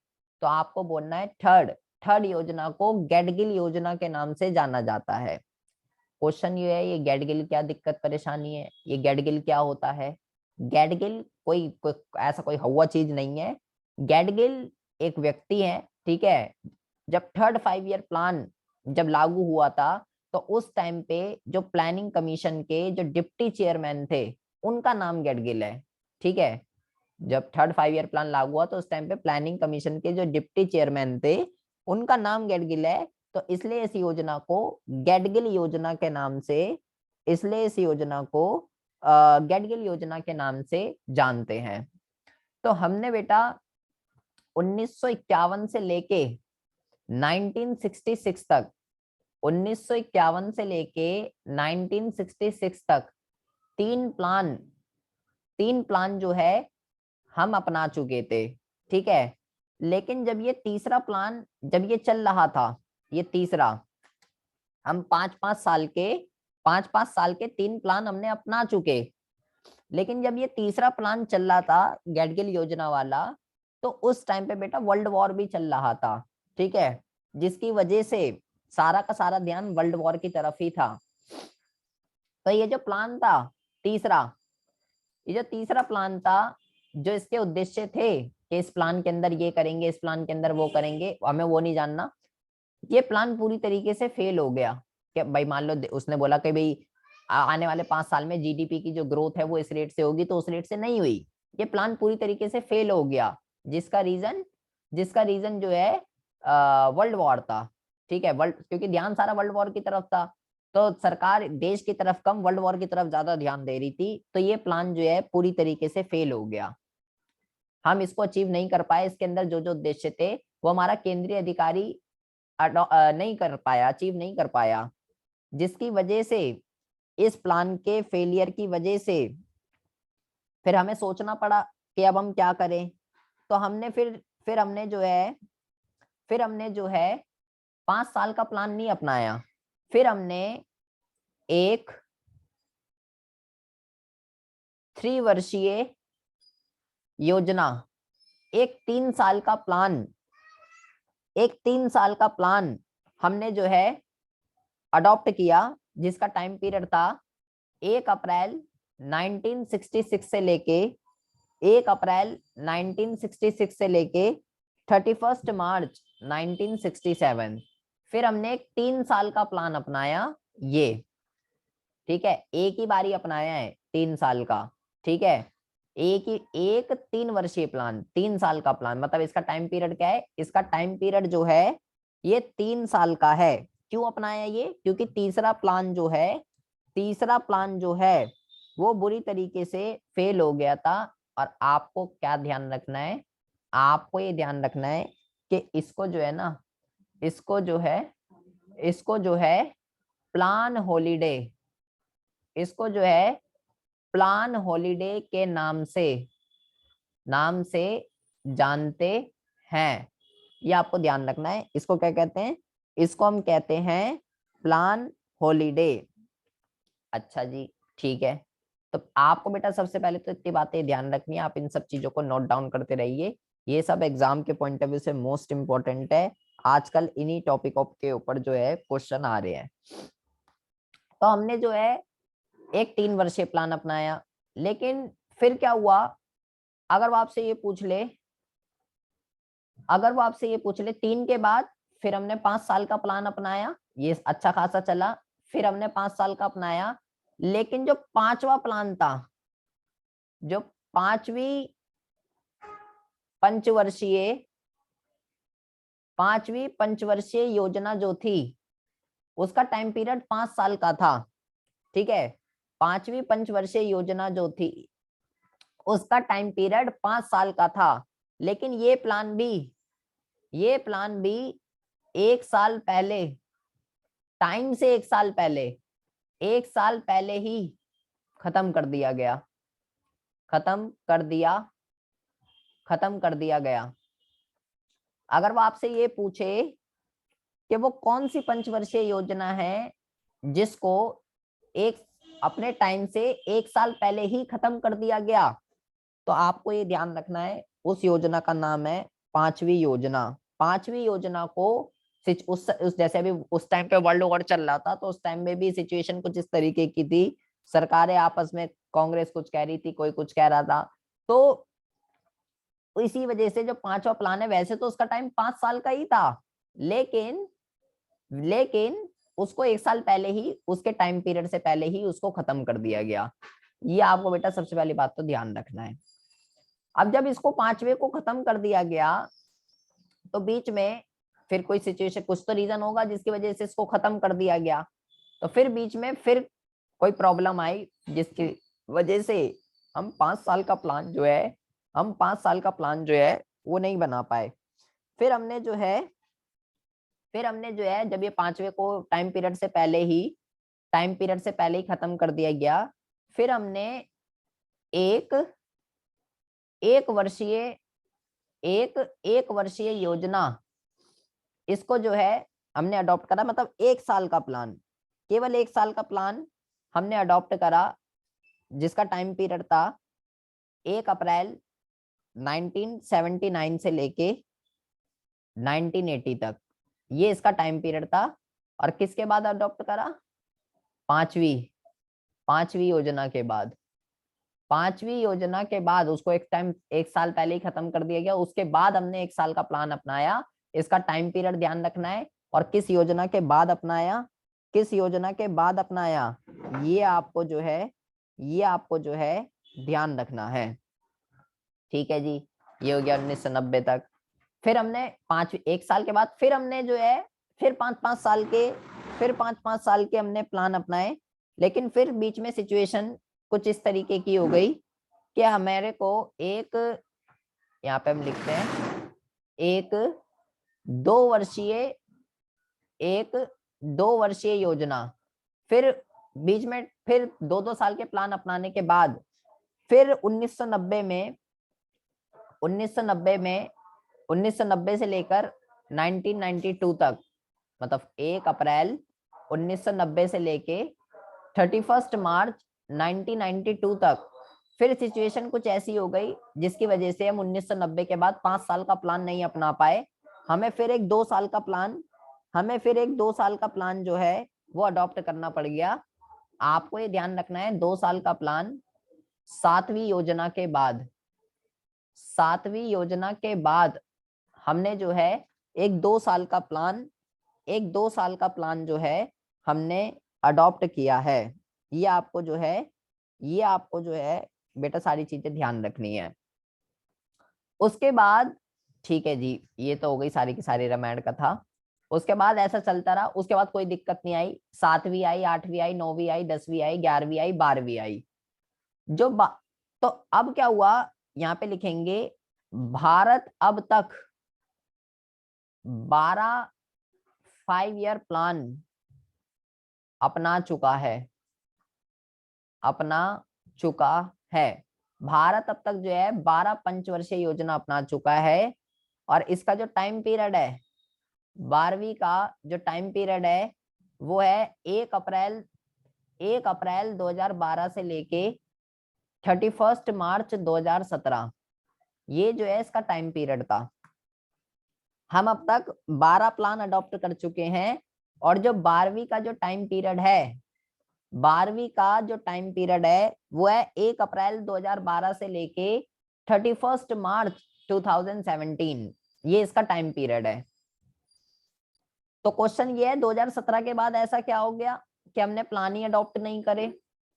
तो आपको बोलना है थर्ड योजना को गैडगिल योजना के नाम से जाना जाता है। क्वेश्चन ये है, ये गैडगिल क्या दिक्कत परेशानी है, ये गैडगिल क्या होता है। गैडगिल कोई ऐसा कोई हुआ चीज नहीं है। गैडगिल एक व्यक्ति है। ठीक है, जब थर्ड 5 ईयर प्लान जब लागू हुआ था, तो उस टाइम पे जो प्लानिंग कमीशन के जो डिप्टी चेयरमैन थे, उनका नाम गैडगिल है। ठीक है, जब थर्ड 5 ईयर प्लान लागू हुआ तो उस टाइम पे प्लानिंग कमीशन के जो डिप्टी चेयरमैन थे, उनका नाम गैडगिल है। तो इसलिए इस योजना को गैडगिल योजना के नाम से इसलिए इस योजना को गैडगिल योजना के नाम से जानते हैं। तो हमने बेटा 1951 से लेके 1966 तक 1951 से लेके 1966 तक तीन प्लान जो है हम अपना चुके थे। ठीक है, लेकिन जब ये तीसरा प्लान जब ये चल रहा था, ये तीसरा, हम 5-5 साल के 3 प्लान हमने अपना चुके, लेकिन जब ये तीसरा प्लान चल रहा था गैडगिल योजना वाला, तो उस टाइम पे बेटा वर्ल्ड वॉर भी चल रहा था, ठीक है, जिसकी वजह से सारा का सारा ध्यान वर्ल्ड वॉर की तरफ ही था। तो ये जो प्लान था तीसरा, ये जो तीसरा प्लान था, जो इसके उद्देश्य थे कि इस प्लान के अंदर ये करेंगे, इस प्लान के अंदर वो करेंगे, हमें वो नहीं जानना, ये प्लान पूरी तरीके से फेल हो गया। कि भाई मान लो उसने बोला कि भाई आने वाले 5 साल में जीडीपी की जो ग्रोथ है वो इस रेट से होगी, तो उस रेट से नहीं हुई, ये प्लान पूरी तरीके से फेल हो गया, जिसका रीजन जो है वर्ल्ड वॉर था, ठीक है, वर्ल्ड, क्योंकि ध्यान सारा वर्ल्ड वॉर की तरफ था, तो सरकार देश की तरफ कम वर्ल्ड वॉर की तरफ ज्यादा ध्यान दे रही थी, तो ये प्लान जो है पूरी तरीके से फेल हो गया। हम इसको अचीव नहीं कर पाए, इसके अंदर जो जो उद्देश्य थे वो हमारा केंद्रीय अधिकारी नहीं कर पाया, अचीव नहीं कर पाया, जिसकी वजह से इस प्लान के फेलियर की वजह से फिर हमें सोचना पड़ा कि अब हम क्या करें। तो हमने फिर हमने जो है 5 साल का प्लान नहीं अपनाया, फिर हमने एक 3 वर्षीय योजना, एक 3 साल का प्लान हमने जो है अडॉप्ट किया, जिसका टाइम पीरियड था 1 अप्रैल 1966 से लेके 1 अप्रैल 1966 से लेके 31 मार्च 1967। फिर हमने एक 3 साल का प्लान अपनाया, ये ठीक है, एक ही बारी अपनाया है 3 साल का, ठीक है, एक 3 वर्षीय प्लान, 3 साल का प्लान, मतलब इसका टाइम पीरियड क्या है, इसका टाइम पीरियड जो है ये 3 साल का है। क्यों अपनाया ये, क्योंकि तीसरा प्लान जो है वो बुरी तरीके से फेल हो गया था। और आपको क्या ध्यान रखना है, आपको ये ध्यान रखना है कि इसको जो है ना, इसको जो है प्लान हॉलीडे, इसको जो है प्लान हॉलीडे के नाम से जानते हैं। ये आपको ध्यान रखना है, इसको क्या कहते हैं, इसको हम कहते हैं प्लान हॉलीडे। अच्छा जी, ठीक है, तो आपको बेटा सबसे पहले तो इतनी बातें ध्यान रखनी है, आप इन सब चीजों को नोट डाउन करते रहिए, ये सब एग्जाम के पॉइंट ऑफ व्यू से मोस्ट इंपॉर्टेंट है, आजकल इन्हीं टॉपिकों के ऊपर जो है क्वेश्चन आ रहे हैं। तो हमने जो है एक 3 वर्षीय प्लान अपनाया, लेकिन फिर क्या हुआ, अगर वो आपसे ये पूछ ले, 3 के बाद फिर हमने 5 साल का प्लान अपनाया, ये अच्छा खासा चला, फिर हमने 5 साल का अपनाया, लेकिन जो पांचवा प्लान था, जो पांचवी पंचवर्षीय योजना जो थी, उसका टाइम पीरियड 5 साल का था, ठीक है, पांचवी पंचवर्षीय योजना जो थी उसका टाइम पीरियड 5 साल का था, लेकिन ये प्लान भी 1 साल पहले, टाइम से 1 साल पहले ही खत्म कर दिया गया, खत्म कर दिया गया। अगर वो आपसे ये पूछे कि वो कौन सी पंचवर्षीय योजना है जिसको एक अपने टाइम से 1 साल पहले ही खत्म कर दिया गया, तो आपको ये ध्यान रखना है, उस योजना का नाम है पांचवी योजना। पांचवी योजना को उस जैसे अभी उस टाइम पे वर्ल्ड वॉर चल रहा था, तो उस टाइम में भी सिचुएशन कुछ इस तरीके की थी, सरकारें आपस में, कांग्रेस कुछ कह रही थी, कोई कुछ कह रहा था, तो इसी वजह से जो पांचवा प्लान है, वैसे तो उसका टाइम 5 साल का ही था, लेकिन उसको 1 साल पहले ही, उसके टाइम पीरियड से पहले ही उसको खत्म कर दिया गया। ये आपको बेटा सबसे पहली बात तो ध्यान रखना है। अब जब इसको 5वें को खत्म कर दिया गया, तो बीच में फिर कोई सिचुएशन, कुछ तो रीजन होगा जिसकी वजह से इसको खत्म कर दिया गया, तो फिर बीच में फिर कोई प्रॉब्लम आई, जिसकी वजह से हम 5 साल का प्लान जो है वो नहीं बना पाए। फिर हमने जो है जब ये 5वें को टाइम पीरियड से पहले ही खत्म कर दिया गया, फिर हमने एक वर्षीय एक एक वर्षीय योजना, इसको जो है हमने अडॉप्ट करा, मतलब 1 साल का प्लान, केवल 1 साल का प्लान हमने अडॉप्ट करा, जिसका टाइम पीरियड था 1 अप्रैल 1979 से लेके 1980 तक, ये इसका टाइम पीरियड था। और किसके बाद अडॉप्ट करा? पांचवी योजना के बाद। पांचवी योजना के बाद उसको एक साल पहले ही खत्म कर दिया गया, उसके बाद हमने 1 साल का प्लान अपनाया। इसका टाइम पीरियड ध्यान रखना है। और किस योजना के बाद अपनाया, किस योजना के बाद अपनाया, ये आपको जो है, ये आपको जो है ध्यान रखना है। ठीक है जी, ये हो गया 1990 तक। फिर हमने 1 साल के बाद फिर हमने जो है फिर 5-5 साल के हमने प्लान अपनाए। लेकिन फिर बीच में सिचुएशन कुछ इस तरीके की हो गई कि हमारे को एक, यहाँ पे हम लिखते हैं, एक 2 वर्षीय योजना, फिर बीच में फिर 2-2 साल के प्लान अपनाने के बाद फिर 1990 से लेकर 1992 तक, मतलब 1 अप्रैल 1990 से लेके 31 मार्च 1992 तक फिर सिचुएशन कुछ ऐसी हो गई जिसकी वजह से हम 1990 के बाद 5 साल का प्लान नहीं अपना पाए। हमें फिर एक 2 साल का प्लान जो है वो अडॉप्ट करना पड़ गया। आपको ये ध्यान रखना है, 2 साल का प्लान सातवीं योजना के बाद हमने जो है एक 2 साल का प्लान जो है हमने अडॉप्ट किया है। ये आपको जो है बेटा सारी चीजें ध्यान रखनी है। उसके बाद ठीक है जी, ये तो हो गई सारी की सारी रामायण कथा। उसके बाद ऐसा चलता रहा, उसके बाद कोई दिक्कत नहीं आई, 7वीं आई, 8वीं आई, 9वीं आई, 10वीं आई, 11वीं आई, 12वीं आई। तो अब क्या हुआ, यहाँ पे लिखेंगे भारत अब तक 12 5 ईयर प्लान अपना चुका है। भारत अब तक जो है 12 पंचवर्षीय योजना अपना चुका है। और इसका जो टाइम पीरियड है, 12वीं का जो टाइम पीरियड है वो है 1 अप्रैल 2012 से लेके 31 मार्च 2017। ये जो है इसका टाइम पीरियड था। हम अब तक 12 प्लान अडॉप्ट कर चुके हैं। और जो 12वीं का जो टाइम पीरियड है, 12वीं का जो टाइम पीरियड है वो है 1 अप्रैल 2012 से लेके 31 मार्च 2017। ये इसका टाइम पीरियड है। तो क्वेश्चन ये है, 2017 के बाद ऐसा क्या हो गया कि हमने प्लान ही अडॉप्ट नहीं करे?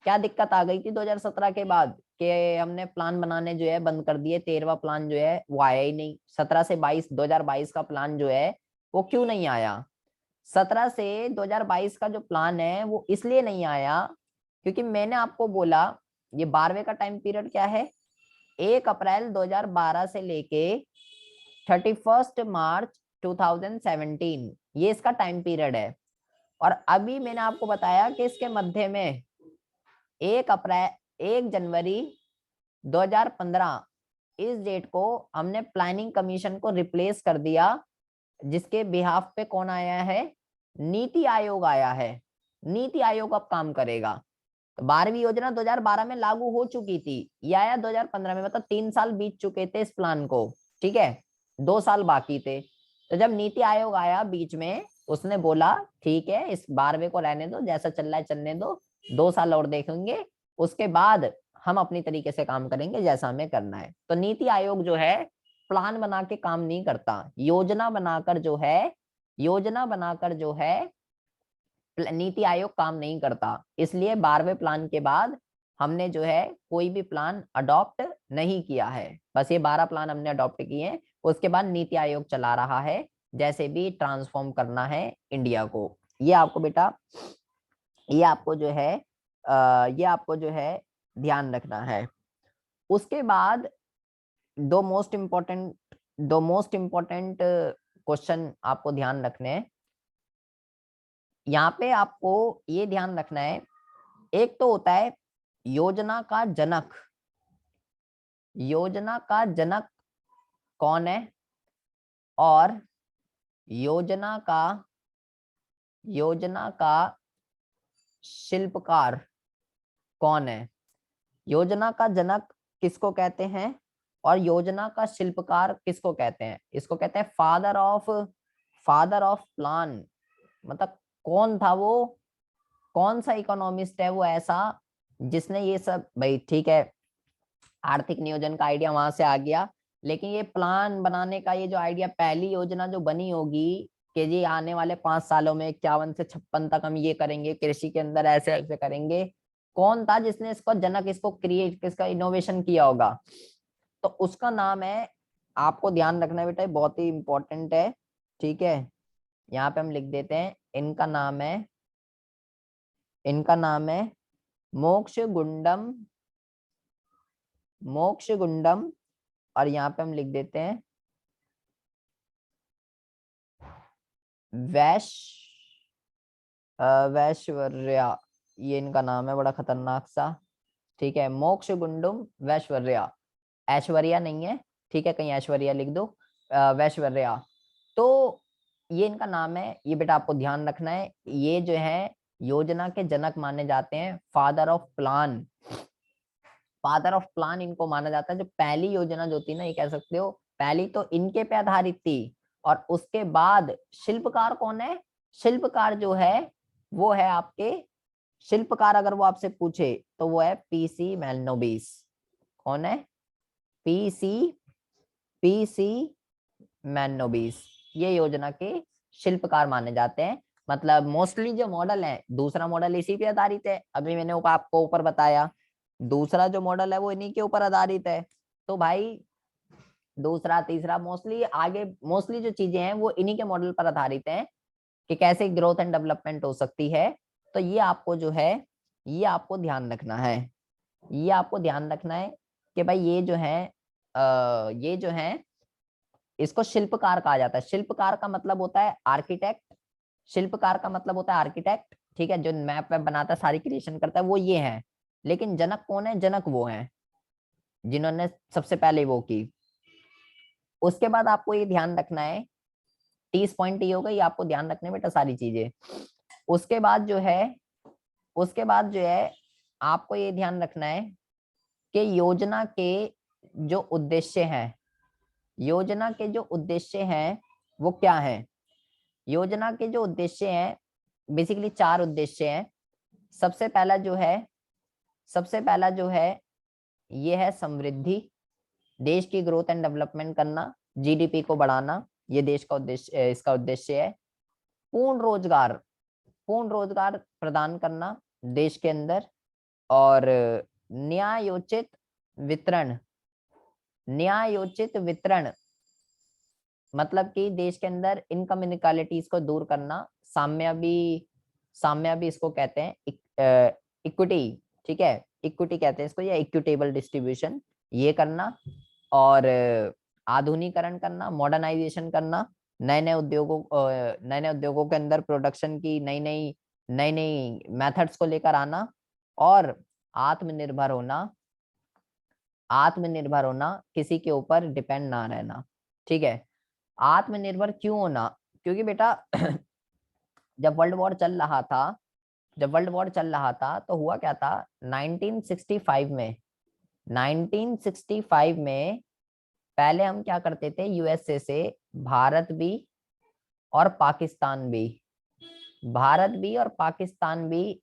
क्या दिक्कत आ गई थी 2017 के बाद कि हमने प्लान बनाने जो है बंद कर दिए? 13वां प्लान जो है वो आया ही नहीं। 17 से 2022 का प्लान जो है वो क्यों नहीं आया? 17 से 2022 का जो प्लान है वो इसलिए नहीं आया क्योंकि मैंने आपको बोला ये 12वें का टाइम पीरियड क्या है, 1 अप्रैल 2012 से लेके 31 मार्च 2017, ये इसका टाइम पीरियड है। और अभी मैंने आपको बताया कि इसके मध्य में 1 जनवरी 2015 इस डेट को हमने प्लानिंग कमीशन को रिप्लेस कर दिया, जिसके बिहाफ पे कौन आया है? नीति आयोग आया है। नीति आयोग अब काम करेगा। तो 12वीं योजना 2012 में लागू हो चुकी थी, ये आया 2015 में, मतलब 3 साल बीत चुके थे इस प्लान को। ठीक है, 2 साल बाकी थे। तो जब नीति आयोग आया बीच में, उसने बोला ठीक है इस 12वें को रहने दो, जैसा चल रहा है चलने दो, 2 साल और देखेंगे, उसके बाद हम अपनी तरीके से काम करेंगे जैसा हमें करना है। तो नीति आयोग जो है प्लान बना के काम नहीं करता, योजना बनाकर जो है नीति आयोग काम नहीं करता। इसलिए 12वें प्लान के बाद हमने जो है कोई भी प्लान अडॉप्ट नहीं किया है। बस ये 12 प्लान हमने अडॉप्ट किए हैं, उसके बाद नीति आयोग चला रहा है जैसे भी ट्रांसफॉर्म करना है इंडिया को। ये आपको बेटा, ये आपको जो है ध्यान रखना है। उसके बाद दो मोस्ट इंपॉर्टेंट क्वेश्चन आपको ध्यान रखने हैं। यहाँ पे आपको ये ध्यान रखना है, एक तो होता है योजना का जनक कौन है, और योजना का शिल्पकार कौन है। योजना का जनक किसको कहते हैं और योजना का शिल्पकार किसको कहते हैं। इसको कहते हैं फादर ऑफ प्लान। मतलब कौन था वो, कौन सा इकोनॉमिस्ट है वो ऐसा जिसने ये सब, भाई ठीक है आर्थिक नियोजन का आइडिया वहां से आ गया, लेकिन ये प्लान बनाने का ये जो आइडिया, पहली योजना जो बनी होगी कि जी आने वाले 5 सालों में 51 से 56 तक हम ये करेंगे, कृषि के अंदर ऐसे ऐसे करेंगे, कौन था जिसने इसको जनक, इसको क्रिएट, किसका इनोवेशन किया होगा। तो उसका नाम है, आपको ध्यान रखना है बेटा, बहुत ही इंपॉर्टेंट है, ठीक है। यहाँ पे हम लिख देते हैं, इनका नाम है मोक्ष गुंडम, और यहाँ पे हम लिख देते हैं वैश्वर्या। ये इनका नाम है, बड़ा खतरनाक सा, ठीक है। मोक्ष गुंडम वैश्वर्या, ऐश्वर्या नहीं है, ठीक है, कहीं ऐश्वर्या लिख दो, वैश्वर्या। तो ये इनका नाम है, ये बेटा आपको ध्यान रखना है। ये जो है योजना के जनक माने जाते हैं, फादर ऑफ प्लान इनको माना जाता है। जो पहली योजना जो थी ना, ये कह सकते हो पहली तो इनके पे आधारित थी, और उसके बाद शिल्पकार कौन है, शिल्पकार जो है वो है आपके, शिल्पकार अगर वो आपसे पूछे तो वो है पीसी मेलनोबिस। कौन है, पीसी मेलनोबिस, ये योजना के शिल्पकार माने जाते हैं। मतलब मोस्टली जो मॉडल है, दूसरा मॉडल इसी पे आधारित है, अभी मैंने आपको ऊपर बताया, दूसरा जो मॉडल है वो इन्हीं के ऊपर आधारित है। तो भाई दूसरा तीसरा मोस्टली जो चीजें हैं वो इन्हीं के मॉडल पर आधारित हैं कि कैसे ग्रोथ एंड डेवलपमेंट हो सकती है। तो ये आपको जो है, ये आपको ध्यान रखना है, ये आपको ध्यान रखना है कि भाई ये जो है इसको शिल्पकार कहा जाता है। शिल्पकार का मतलब होता है आर्किटेक्ट, शिल्पकार का मतलब होता है आर्किटेक्ट, ठीक है, जो मैप वैप बनाता है, सारी क्रिएशन करता है, वो ये है। लेकिन जनक कौन है, जनक वो है जिन्होंने सबसे पहले वो की। उसके बाद आपको ये ध्यान रखना है, 30 पॉइंट ये हो गई, आपको ध्यान रखने बेटा सारी चीजें। उसके बाद जो है आपको ये ध्यान रखना है कि योजना के जो उद्देश्य हैं वो क्या है। योजना के जो उद्देश्य हैं बेसिकली 4 उद्देश्य हैं। सबसे पहला जो है ये है समृद्धि, देश की ग्रोथ एंड डेवलपमेंट करना, जीडीपी को बढ़ाना, ये देश का उद्देश्य, इसका उद्देश्य है। पूर्ण रोजगार प्रदान करना देश के अंदर, और न्यायोचित वितरण मतलब कि देश के अंदर इनकम इनइक्वालिटीज को दूर करना, साम्य भी इसको कहते हैं, इक्विटी, ठीक है, इक्विटी कहते हैं इसको, या इक्विटेबल डिस्ट्रीब्यूशन, ये करना। और आधुनिकरण करना, मॉडर्नाइजेशन करना, नए नए उद्योगों के अंदर प्रोडक्शन की नई नई मेथड्स को लेकर आना, और आत्मनिर्भर होना, किसी के ऊपर डिपेंड ना रहना, ठीक है। आत्मनिर्भर क्यों होना, क्योंकि बेटा जब वर्ल्ड वॉर चल रहा था तो हुआ क्या था, 1965 में पहले हम क्या करते थे, यूएसए से भारत भी और पाकिस्तान भी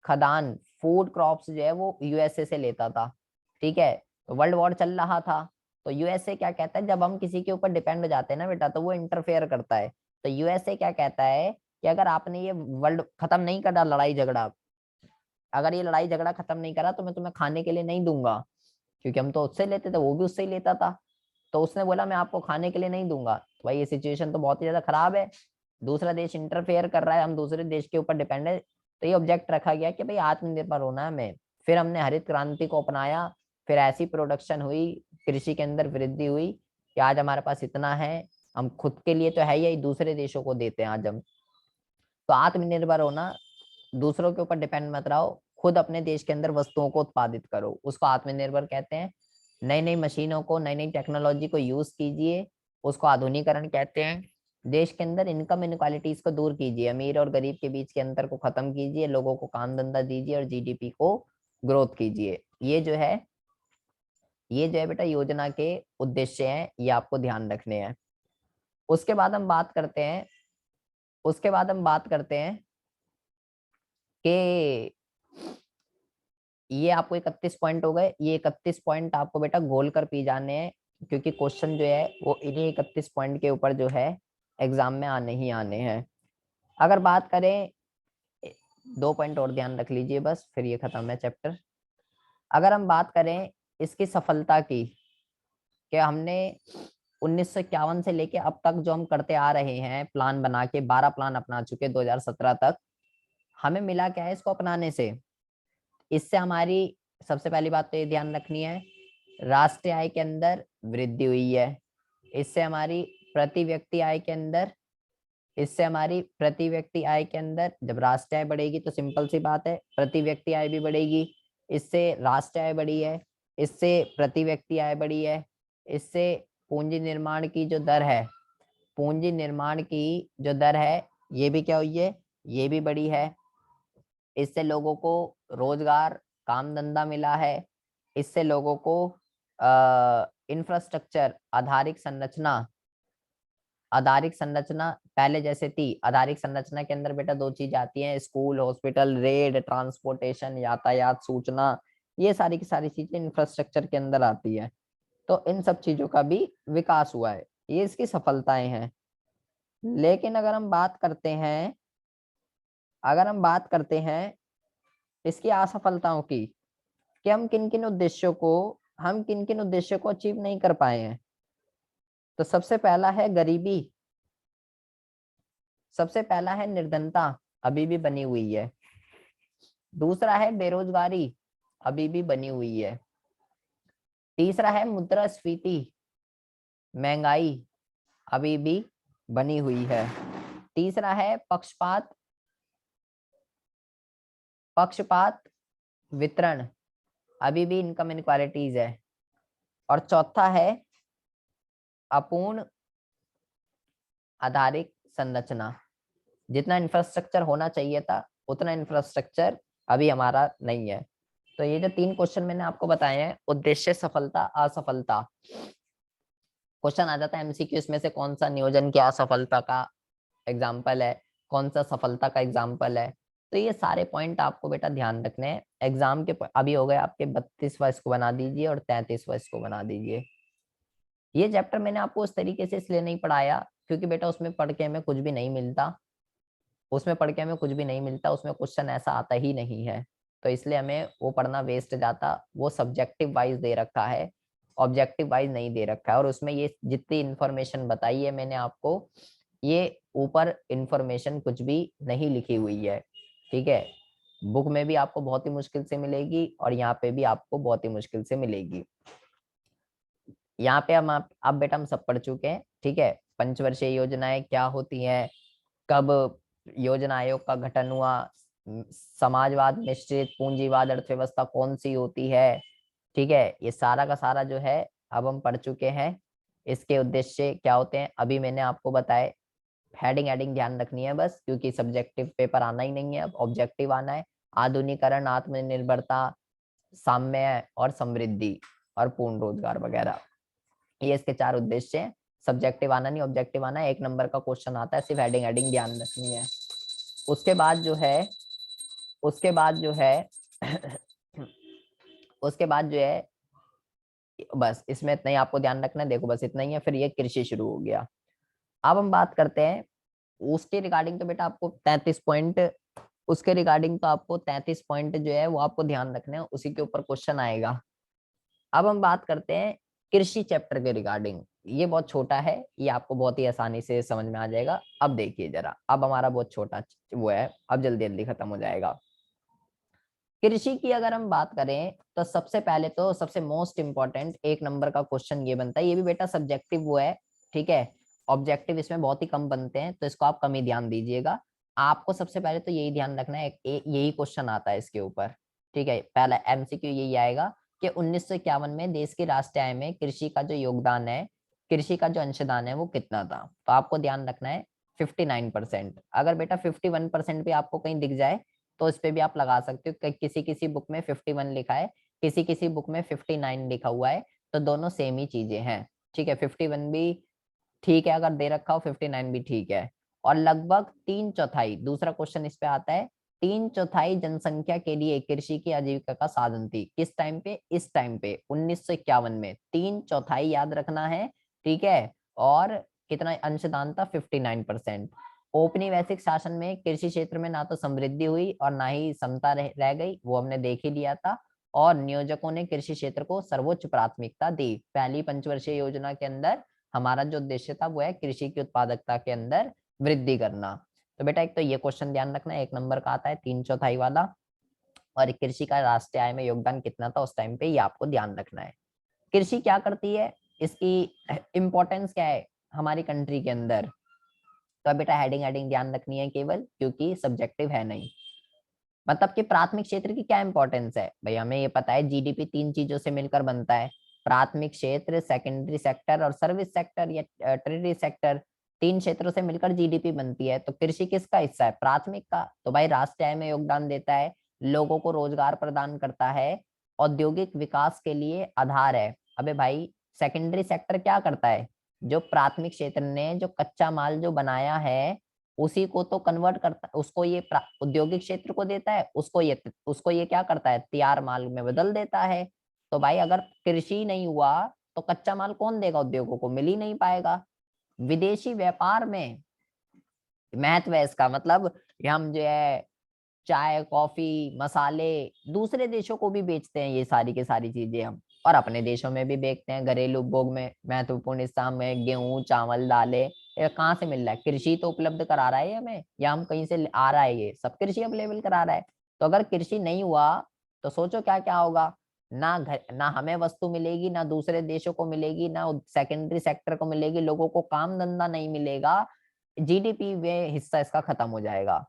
खदान, फूड क्रॉप्स जो है वो यूएसए से लेता था, ठीक है। तो वर्ल्ड वॉर चल रहा था, तो यूएसए क्या कहता है, जब हम किसी के ऊपर डिपेंड हो जाते हैं ना बेटा, तो वो इंटरफेयर करता है। तो यूएसए क्या कहता है कि अगर आपने ये वर्ल्ड खत्म नहीं करा, लड़ाई झगड़ा, अगर ये लड़ाई झगड़ा खत्म नहीं करा तो मैं तुम्हें खाने के लिए नहीं दूंगा, क्योंकि हम तो उससे लेते थे, वो भी उससे ही लेता था। तो उसने बोला मैं आपको खाने के लिए नहीं दूंगा, तो भाई ये सिचुएशन तो बहुत ही ज्यादा खराब है, दूसरा देश इंटरफेयर कर रहा है, हम दूसरे देश के ऊपर डिपेंड है। तो ये ऑब्जेक्ट रखा गया कि भाई आत्मनिर्भर होना है हमें। फिर हमने हरित क्रांति को अपनाया, फिर ऐसी प्रोडक्शन हुई, कृषि के अंदर वृद्धि हुई कि आज हमारे पास इतना है, हम खुद के लिए तो है ही, दूसरे देशों को देते हैं आज हम। तो आत्मनिर्भर होना, दूसरों के ऊपर डिपेंड मत रहो, खुद अपने देश के अंदर वस्तुओं को उत्पादित करो, उसको आत्मनिर्भर कहते हैं। नई नई मशीनों को, नई नई टेक्नोलॉजी को यूज कीजिए, उसको आधुनिकीकरण कहते हैं। देश के अंदर इनकम इनक्वालिटीज को दूर कीजिए, अमीर और गरीब के बीच के अंतर को खत्म कीजिए, लोगों को काम धंधा दीजिए और जीडीपी को ग्रोथ कीजिए। ये जो है बेटा योजना के उद्देश्य हैं, ये आपको ध्यान रखने हैं। उसके बाद हम बात करते हैं उसके बाद हम बात करते हैं कि ये आपको 31 पॉइंट हो गए। ये 31 पॉइंट आपको बेटा गोल कर पी जाने हैं, क्योंकि क्वेश्चन जो है वो इन्हीं 31 पॉइंट के ऊपर जो है एग्जाम में आने ही आने हैं। अगर बात करें, 2 पॉइंट और ध्यान रख लीजिए बस, फिर ये खत्म है चैप्टर। अगर हम बात करें इसकी सफलता की, कि हमने 1951 से लेके अब तक जो हम करते आ रहे हैं प्लान बना के, 12 प्लान अपना चुके 2017 तक, हमें मिला क्या है इसको अपनाने से? इससे हमारी सबसे पहली बात तो ये ध्यान रखनी है, राष्ट्रीय आय के अंदर वृद्धि हुई है। इससे हमारी प्रति व्यक्ति आय के अंदर इससे हमारी प्रति व्यक्ति आय के अंदर जब राष्ट्रीय आय बढ़ेगी तो सिंपल सी बात है प्रति व्यक्ति आय भी बढ़ेगी। इससे राष्ट्रीय आय बढ़ी है, इससे प्रति व्यक्ति आय बढ़ी है, इससे पूंजी निर्माण की जो दर है, पूंजी निर्माण की जो दर है ये भी क्या हुई है? ये भी बढ़ी है। इससे लोगों को रोजगार, काम धंधा मिला है। इससे लोगों को इंफ्रास्ट्रक्चर, आधारिक संरचना पहले जैसे थी। आधारिक संरचना के अंदर बेटा 2 चीज आती हैं, स्कूल, हॉस्पिटल, रेड, ट्रांसपोर्टेशन, यातायात, सूचना, ये सारी की सारी चीजें इंफ्रास्ट्रक्चर के अंदर आती है। तो इन सब चीजों का भी विकास हुआ है, ये इसकी सफलताएं हैं। लेकिन अगर हम बात करते हैं इसकी असफलताओं की, कि हम किन किन उद्देश्यों को अचीव नहीं कर पाए हैं, तो सबसे पहला है गरीबी, सबसे पहला है निर्धनता, अभी भी बनी हुई है। दूसरा है बेरोजगारी, अभी भी बनी हुई है। तीसरा है मुद्रास्फीति, महंगाई, अभी भी बनी हुई है। तीसरा है पक्षपात वितरण, अभी भी इनकम इनक्वालिटीज है। और चौथा है अपूर्ण आधारिक संरचना, जितना इंफ्रास्ट्रक्चर होना चाहिए था उतना इंफ्रास्ट्रक्चर अभी हमारा नहीं है। तो ये जो 3 क्वेश्चन मैंने आपको बताए हैं, उद्देश्य, सफलता, असफलता, क्वेश्चन आ जाता है एमसीक्यू, इसमें से कौन सा नियोजन की असफलता का एग्जाम्पल है, कौन सा सफलता का एग्जाम्पल है। तो ये सारे पॉइंट आपको बेटा ध्यान रखने हैं एग्जाम के। अभी हो गए आपके 32वां, इसको बना दीजिए, और 33वां इसको बना दीजिए। ये चैप्टर मैंने आपको उस तरीके से इसलिए नहीं पढ़ाया क्योंकि बेटा उसमें पढ़ के हमें कुछ भी नहीं मिलता, उसमें क्वेश्चन ऐसा आता ही नहीं है। तो इसलिए हमें वो पढ़ना वेस्ट जाता। वो सब्जेक्टिव वाइज दे रखा है, ऑब्जेक्टिव वाइज नहीं दे रखा है। और उसमें ये जितनी इंफॉर्मेशन बताई है मैंने आपको, ये ऊपर इंफॉर्मेशन कुछ भी नहीं लिखी हुई है, ठीक है। बुक में भी आपको बहुत ही मुश्किल से मिलेगी और यहाँ पे भी आपको बहुत ही मुश्किल से मिलेगी। यहाँ पे अब बेटा हम सब पढ़ चुके हैं, ठीक है। पंचवर्षीय योजनाएं क्या होती हैं, कब योजना आयोग का गठन हुआ, समाजवाद, मिश्रित पूंजीवाद अर्थव्यवस्था कौन सी होती है, ठीक है। ये सारा का सारा जो है अब हम पढ़ चुके हैं। इसके उद्देश्य क्या होते हैं अभी मैंने आपको बताए। हेडिंग एडिंग ध्यान रखनी है बस, क्योंकि सब्जेक्टिव पेपर आना ही नहीं है, अब ऑब्जेक्टिव आना है। आधुनिकरण, आत्मनिर्भरता, साम्य और समृद्धि और पूर्ण रोजगार वगैरह, ये इसके 4 उद्देश्य हैं। सब्जेक्टिव आना नहीं, ऑब्जेक्टिव आना है। 1 नंबर का क्वेश्चन आता है, सिर्फ हेडिंग एडिंग ध्यान रखनी है। उसके बाद जो है उसके बाद जो है उसके बाद जो है बस इसमें इतना ही आपको ध्यान रखना है। देखो बस इतना ही है, फिर ये कृषि शुरू हो गया। अब हम बात करते हैं उसके रिगार्डिंग। तो बेटा आपको 33 पॉइंट, उसके रिगार्डिंग तो आपको 33 पॉइंट जो है वो आपको ध्यान रखने हैं, उसी के ऊपर क्वेश्चन आएगा। अब हम बात करते हैं कृषि चैप्टर के रिगार्डिंग। ये बहुत छोटा है, ये आपको बहुत ही आसानी से समझ में आ जाएगा। अब देखिए जरा, अब हमारा बहुत छोटा वो है, अब जल्दी जल्दी खत्म हो जाएगा। कृषि की अगर हम बात करें तो सबसे पहले तो सबसे मोस्ट इंपॉर्टेंट 1 नंबर का क्वेश्चन ये बनता है। ये भी बेटा सब्जेक्टिव वो है, ठीक है। ऑब्जेक्टिव इसमें बहुत ही कम बनते हैं, तो इसको आप कम ही ध्यान दीजिएगा। आपको सबसे पहले तो यही ध्यान रखना है, यही क्वेश्चन आता है इसके ऊपर, ठीक है। पहला एमसीक्यू यही आएगा, कि 1951 में देश की राष्ट्रीय आय में कृषि का जो योगदान है, कृषि का जो अंशदान है वो कितना था। तो आपको ध्यान रखना है 59%। अगर बेटा 51% भी आपको कहीं दिख जाए तो इस पे भी आप लगा सकते हो कि किसी किसी बुक में 51 लिखा है, किसी किसी बुक में 59 लिखा हुआ है, तो दोनों सेम ही चीजें हैं। ठीक है, 51 भी ठीक है अगर दे रखा हो, 59 भी ठीक है। और लगभग 3/4, दूसरा क्वेश्चन इस पे आता है, 3/4 जनसंख्या के लिए कृषि की आजीविका का साधन थी। किस टाइम पे? इस टाइम पे 1951 में 3/4 याद रखना है। ठीक है, और कितना अंशदान था? 59%। औपनिवेशिक शासन में कृषि क्षेत्र में ना तो समृद्धि हुई और ना ही समता रह गई, वो हमने देख ही लिया था। और नियोजकों ने कृषि क्षेत्र को सर्वोच्च प्राथमिकता दी। पहली पंचवर्षीय योजना के अंदर हमारा जो उद्देश्य था वो है कृषि की उत्पादकता के अंदर वृद्धि करना। तो बेटा एक तो ये क्वेश्चन ध्यान रखना है, 1 नंबर का आता है 3/4 वाला। और कृषि का राष्ट्रीय आय में योगदान कितना था उस टाइम पे, ये आपको ध्यान रखना है। कृषि क्या करती है, इसकी इंपॉर्टेंस क्या है हमारी कंट्री के अंदर, तो बेटा हेडिंग हेडिंग ध्यान रखनी है केवल, क्योंकि सब्जेक्टिव है नहीं। मतलब कि प्राथमिक क्षेत्र की क्या इंपॉर्टेंस है भाई, हमें ये पता है जीडीपी 3 चीजों से मिलकर बनता है, प्राथमिक क्षेत्र, सेकेंडरी सेक्टर और सर्विस सेक्टर या टर्टियरी सेक्टर। 3 क्षेत्रों से मिलकर जीडीपी बनती है। तो कृषि किसका हिस्सा है? प्राथमिक का। तो भाई राष्ट्रीय आय में योगदान देता है, लोगों को रोजगार प्रदान करता है, औद्योगिक विकास के लिए आधार है। अबे भाई सेकेंडरी सेक्टर क्या करता है? जो प्राथमिक क्षेत्र ने जो कच्चा माल जो बनाया है उसी को तो कन्वर्ट करता, उसको ये औद्योगिक क्षेत्र को देता है, उसको ये क्या करता है? तैयार माल में बदल देता है। तो भाई अगर कृषि नहीं हुआ तो कच्चा माल कौन देगा? उद्योगों को मिल ही नहीं पाएगा। विदेशी व्यापार में महत्व है इसका, मतलब हम जो है चाय, कॉफी, मसाले दूसरे देशों को भी बेचते हैं, ये सारी की सारी चीजें हम, और अपने देशों में भी बेचते हैं। घरेलू उपभोग में महत्वपूर्ण हिस्सा में गेहूं, चावल, दालें, ये कहाँ से मिल रहा है? कृषि तो उपलब्ध करा रहा है हमें, या हम कहीं से आ रहा है? ये सब कृषि अवेलेबल करा रहा है। तो अगर कृषि नहीं हुआ तो सोचो क्या क्या होगा। ना हमें वस्तु मिलेगी, ना दूसरे देशों को मिलेगी, ना सेकेंडरी सेक्टर को मिलेगी, लोगों को काम धंधा नहीं मिलेगा, जीडीपी में हिस्सा इसका खत्म हो जाएगा।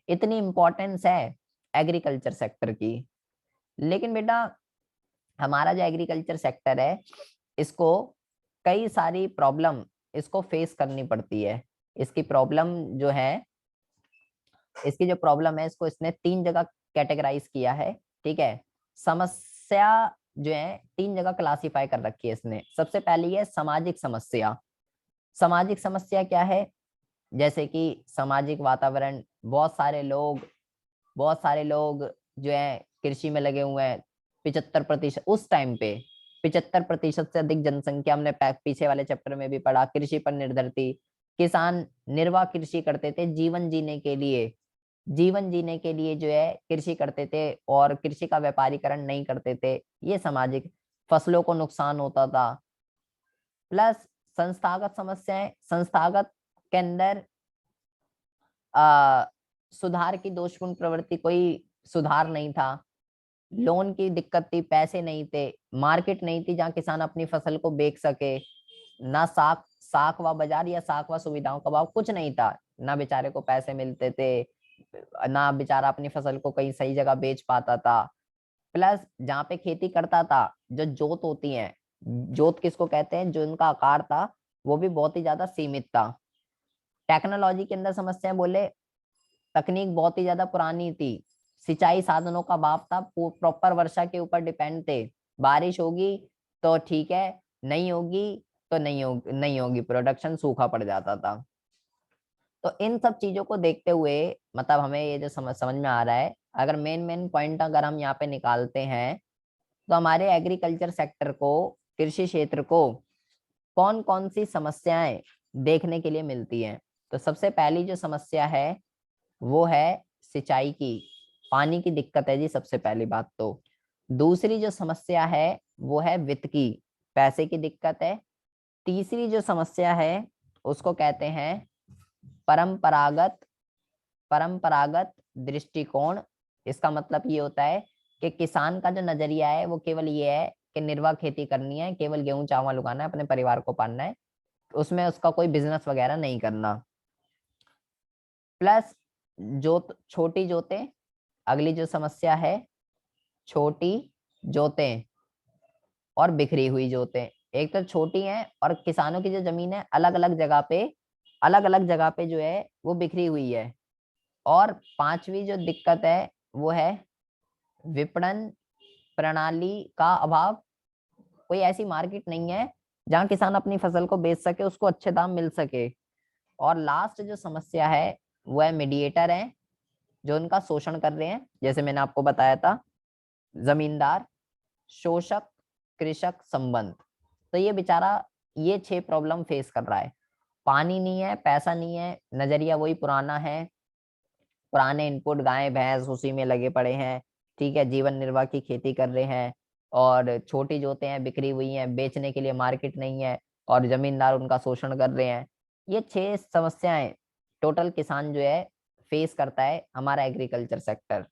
इतनी इंपॉर्टेंस है एग्रीकल्चर सेक्टर की। लेकिन बेटा हमारा जो एग्रीकल्चर सेक्टर है इसको कई सारी प्रॉब्लम इसको फेस करनी पड़ती है। इसकी प्रॉब्लम जो है, इसकी जो प्रॉब्लम है इसको इसने 3 जगह कैटेगराइज किया है। ठीक है, समस्या जो है 3 जगह क्लासिफाई कर रखी है इसने। सबसे पहली है सामाजिक समस्या। सामाजिक समस्या क्या है? जैसे कि सामाजिक वातावरण, बहुत सारे लोग जो है कृषि में लगे हुए हैं। 75% उस टाइम पे 75% से अधिक जनसंख्या, हमने पीछे वाले चैप्टर में भी पढ़ा, कृषि पर निर्भर थी। किसान निर्वाह कृषि करते थे जीवन जीने के लिए, जीवन जीने के लिए जो है कृषि करते थे, और कृषि का व्यापारीकरण नहीं करते थे। ये सामाजिक, फसलों को नुकसान होता था। प्लस संस्थागत समस्याएं, संस्थागत के अंदर आ, सुधार की दोषपूर्ण प्रवृत्ति, कोई सुधार नहीं था, लोन की दिक्कत थी, पैसे नहीं थे, मार्केट नहीं थी जहाँ किसान अपनी फसल को बेच सके, ना साख साख व बाजार या साख व सुविधाओं का भाव कुछ नहीं था, ना बेचारे को पैसे मिलते थे, ना बेचारा अपनी फसल को कहीं सही जगह बेच पाता था। प्लस जहाँ पे खेती करता था, जो जोत होती है, जोत किसको कहते हैं, जो इनका आकार था वो भी बहुत ही ज्यादा सीमित था। टेक्नोलॉजी के अंदर समस्या बोले, तकनीक बहुत ही ज्यादा पुरानी थी, सिंचाई साधनों का अभाव था, प्रॉपर वर्षा के ऊपर डिपेंड थे, बारिश होगी तो ठीक है, नहीं होगी तो नहीं होगी, प्रोडक्शन सूखा पड़ जाता था। तो इन सब चीजों को देखते हुए मतलब हमें ये जो समझ में आ रहा है, अगर मेन मेन पॉइंट अगर हम यहाँ पे निकालते हैं, तो हमारे एग्रीकल्चर सेक्टर को, कृषि क्षेत्र को कौन कौन सी समस्याएं देखने के लिए मिलती हैं। तो सबसे पहली जो समस्या है वो है सिंचाई की, पानी की दिक्कत है जी सबसे पहली बात तो। दूसरी जो समस्या है वो है वित्त की, पैसे की दिक्कत है। तीसरी जो समस्या है उसको कहते हैं परंपरागत परंपरागत दृष्टिकोण। इसका मतलब ये होता है कि किसान का जो नजरिया है वो केवल ये है कि निर्वाह खेती करनी है, केवल गेहूं चावल उगाना है, अपने परिवार को पालना है, उसमें उसका कोई बिजनेस वगैरह नहीं करना। प्लस जोत, छोटी जोतें, अगली जो समस्या है छोटी जोतें, और बिखरी हुई जोतें। एक तो छोटी हैं और किसानों की जो जमीन है अलग अलग जगह पे जो है वो बिखरी हुई है। और पांचवी जो दिक्कत है वो है विपणन प्रणाली का अभाव। कोई ऐसी मार्केट नहीं है जहां किसान अपनी फसल को बेच सके, उसको अच्छे दाम मिल सके। और लास्ट जो समस्या है वो है मीडिएटर है जो उनका शोषण कर रहे हैं। जैसे मैंने आपको बताया था, जमींदार, शोषक, कृषक संबंध। तो ये बेचारा ये 6 प्रॉब्लम फेस कर रहा है। पानी नहीं है, पैसा नहीं है, नजरिया वही पुराना है, पुराने इनपुट गाय भैंस उसी में लगे पड़े हैं, ठीक है, जीवन निर्वाह की खेती कर रहे हैं, और छोटी जोतें हैं बिखरी हुई हैं, बेचने के लिए मार्केट नहीं है, और जमींदार उनका शोषण कर रहे हैं। ये 6 समस्याएं टोटल किसान जो है फेस करता है हमारा एग्रीकल्चर सेक्टर।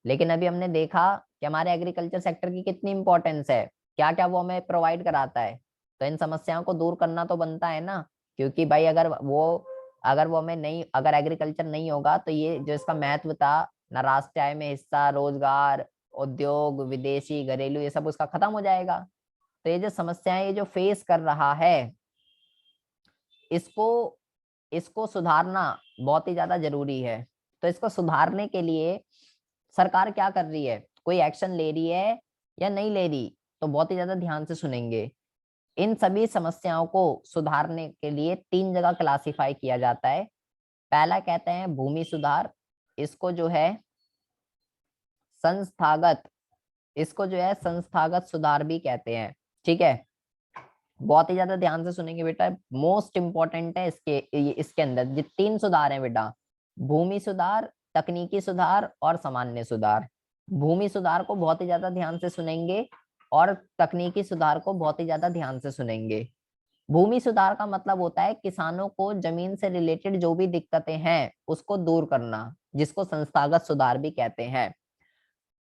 लेकिन अभी हमने देखा कि हमारे एग्रीकल्चर सेक्टर की कितनी इंपॉर्टेंस है, क्या क्या वो हमें प्रोवाइड कराता है। तो इन समस्याओं को दूर करना तो बनता है ना, क्योंकि भाई अगर वो हमें नहीं, अगर एग्रीकल्चर नहीं होगा तो ये जो इसका महत्व था, ना राष्ट्रीय आय में हिस्सा, रोजगार, उद्योग, विदेशी, घरेलू, ये सब उसका खत्म हो जाएगा। तो ये जो समस्याएं ये जो फेस कर रहा है, इसको इसको सुधारना बहुत ही ज्यादा जरूरी है। तो इसको सुधारने के लिए सरकार क्या कर रही है, कोई एक्शन ले रही है या नहीं ले रही, तो बहुत ही ज्यादा ध्यान से सुनेंगे। इन सभी समस्याओं को सुधारने के लिए 3 जगह क्लासिफाई किया जाता है। पहला कहते हैं भूमि सुधार, इसको जो है संस्थागत इसको जो है संस्थागत सुधार भी कहते हैं। ठीक है, बहुत ही ज्यादा ध्यान से सुनेंगे बेटा, मोस्ट इंपॉर्टेंट है इसके अंदर जो 3 सुधार हैं बेटा, भूमि सुधार, तकनीकी सुधार और सामान्य सुधार। भूमि सुधार को बहुत ही ज्यादा ध्यान से सुनेंगे और तकनीकी सुधार को बहुत ही ज्यादा ध्यान से सुनेंगे। भूमि सुधार का मतलब होता है किसानों को जमीन से रिलेटेड जो भी दिक्कतें हैं उसको दूर करना, जिसको संस्थागत सुधार भी कहते हैं।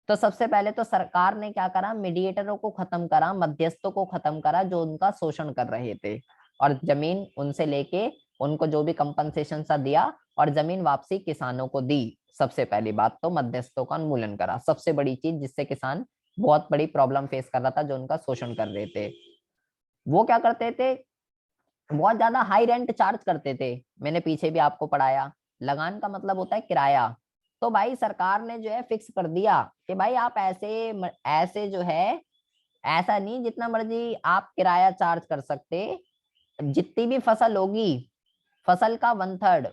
तो सबसे पहले तो सरकार ने क्या करा, मीडिएटरों को खत्म करा, मध्यस्थों को खत्म करा जो उनका शोषण कर रहे थे, और जमीन उनसे लेके उनको जो भी कंपनसेशन सा दिया और जमीन वापसी किसानों को दी। सबसे पहली बात तो मध्यस्थों का उन्मूलन करा, सबसे बड़ी चीज जिससे किसान बहुत बड़ी प्रॉब्लम फेस कर रहा था, जो उनका शोषण कर रहे थे। वो क्या करते थे, बहुत ज्यादा हाई रेंट चार्ज करते थे। मैंने पीछे भी आपको पढ़ाया, लगान का मतलब होता है किराया। तो भाई सरकार ने जो है फिक्स कर दिया कि भाई आप ऐसे ऐसे जो है, ऐसा नहीं जितना मर्जी आप किराया चार्ज कर सकते, जितनी भी फसल होगी, फसल का 1/3,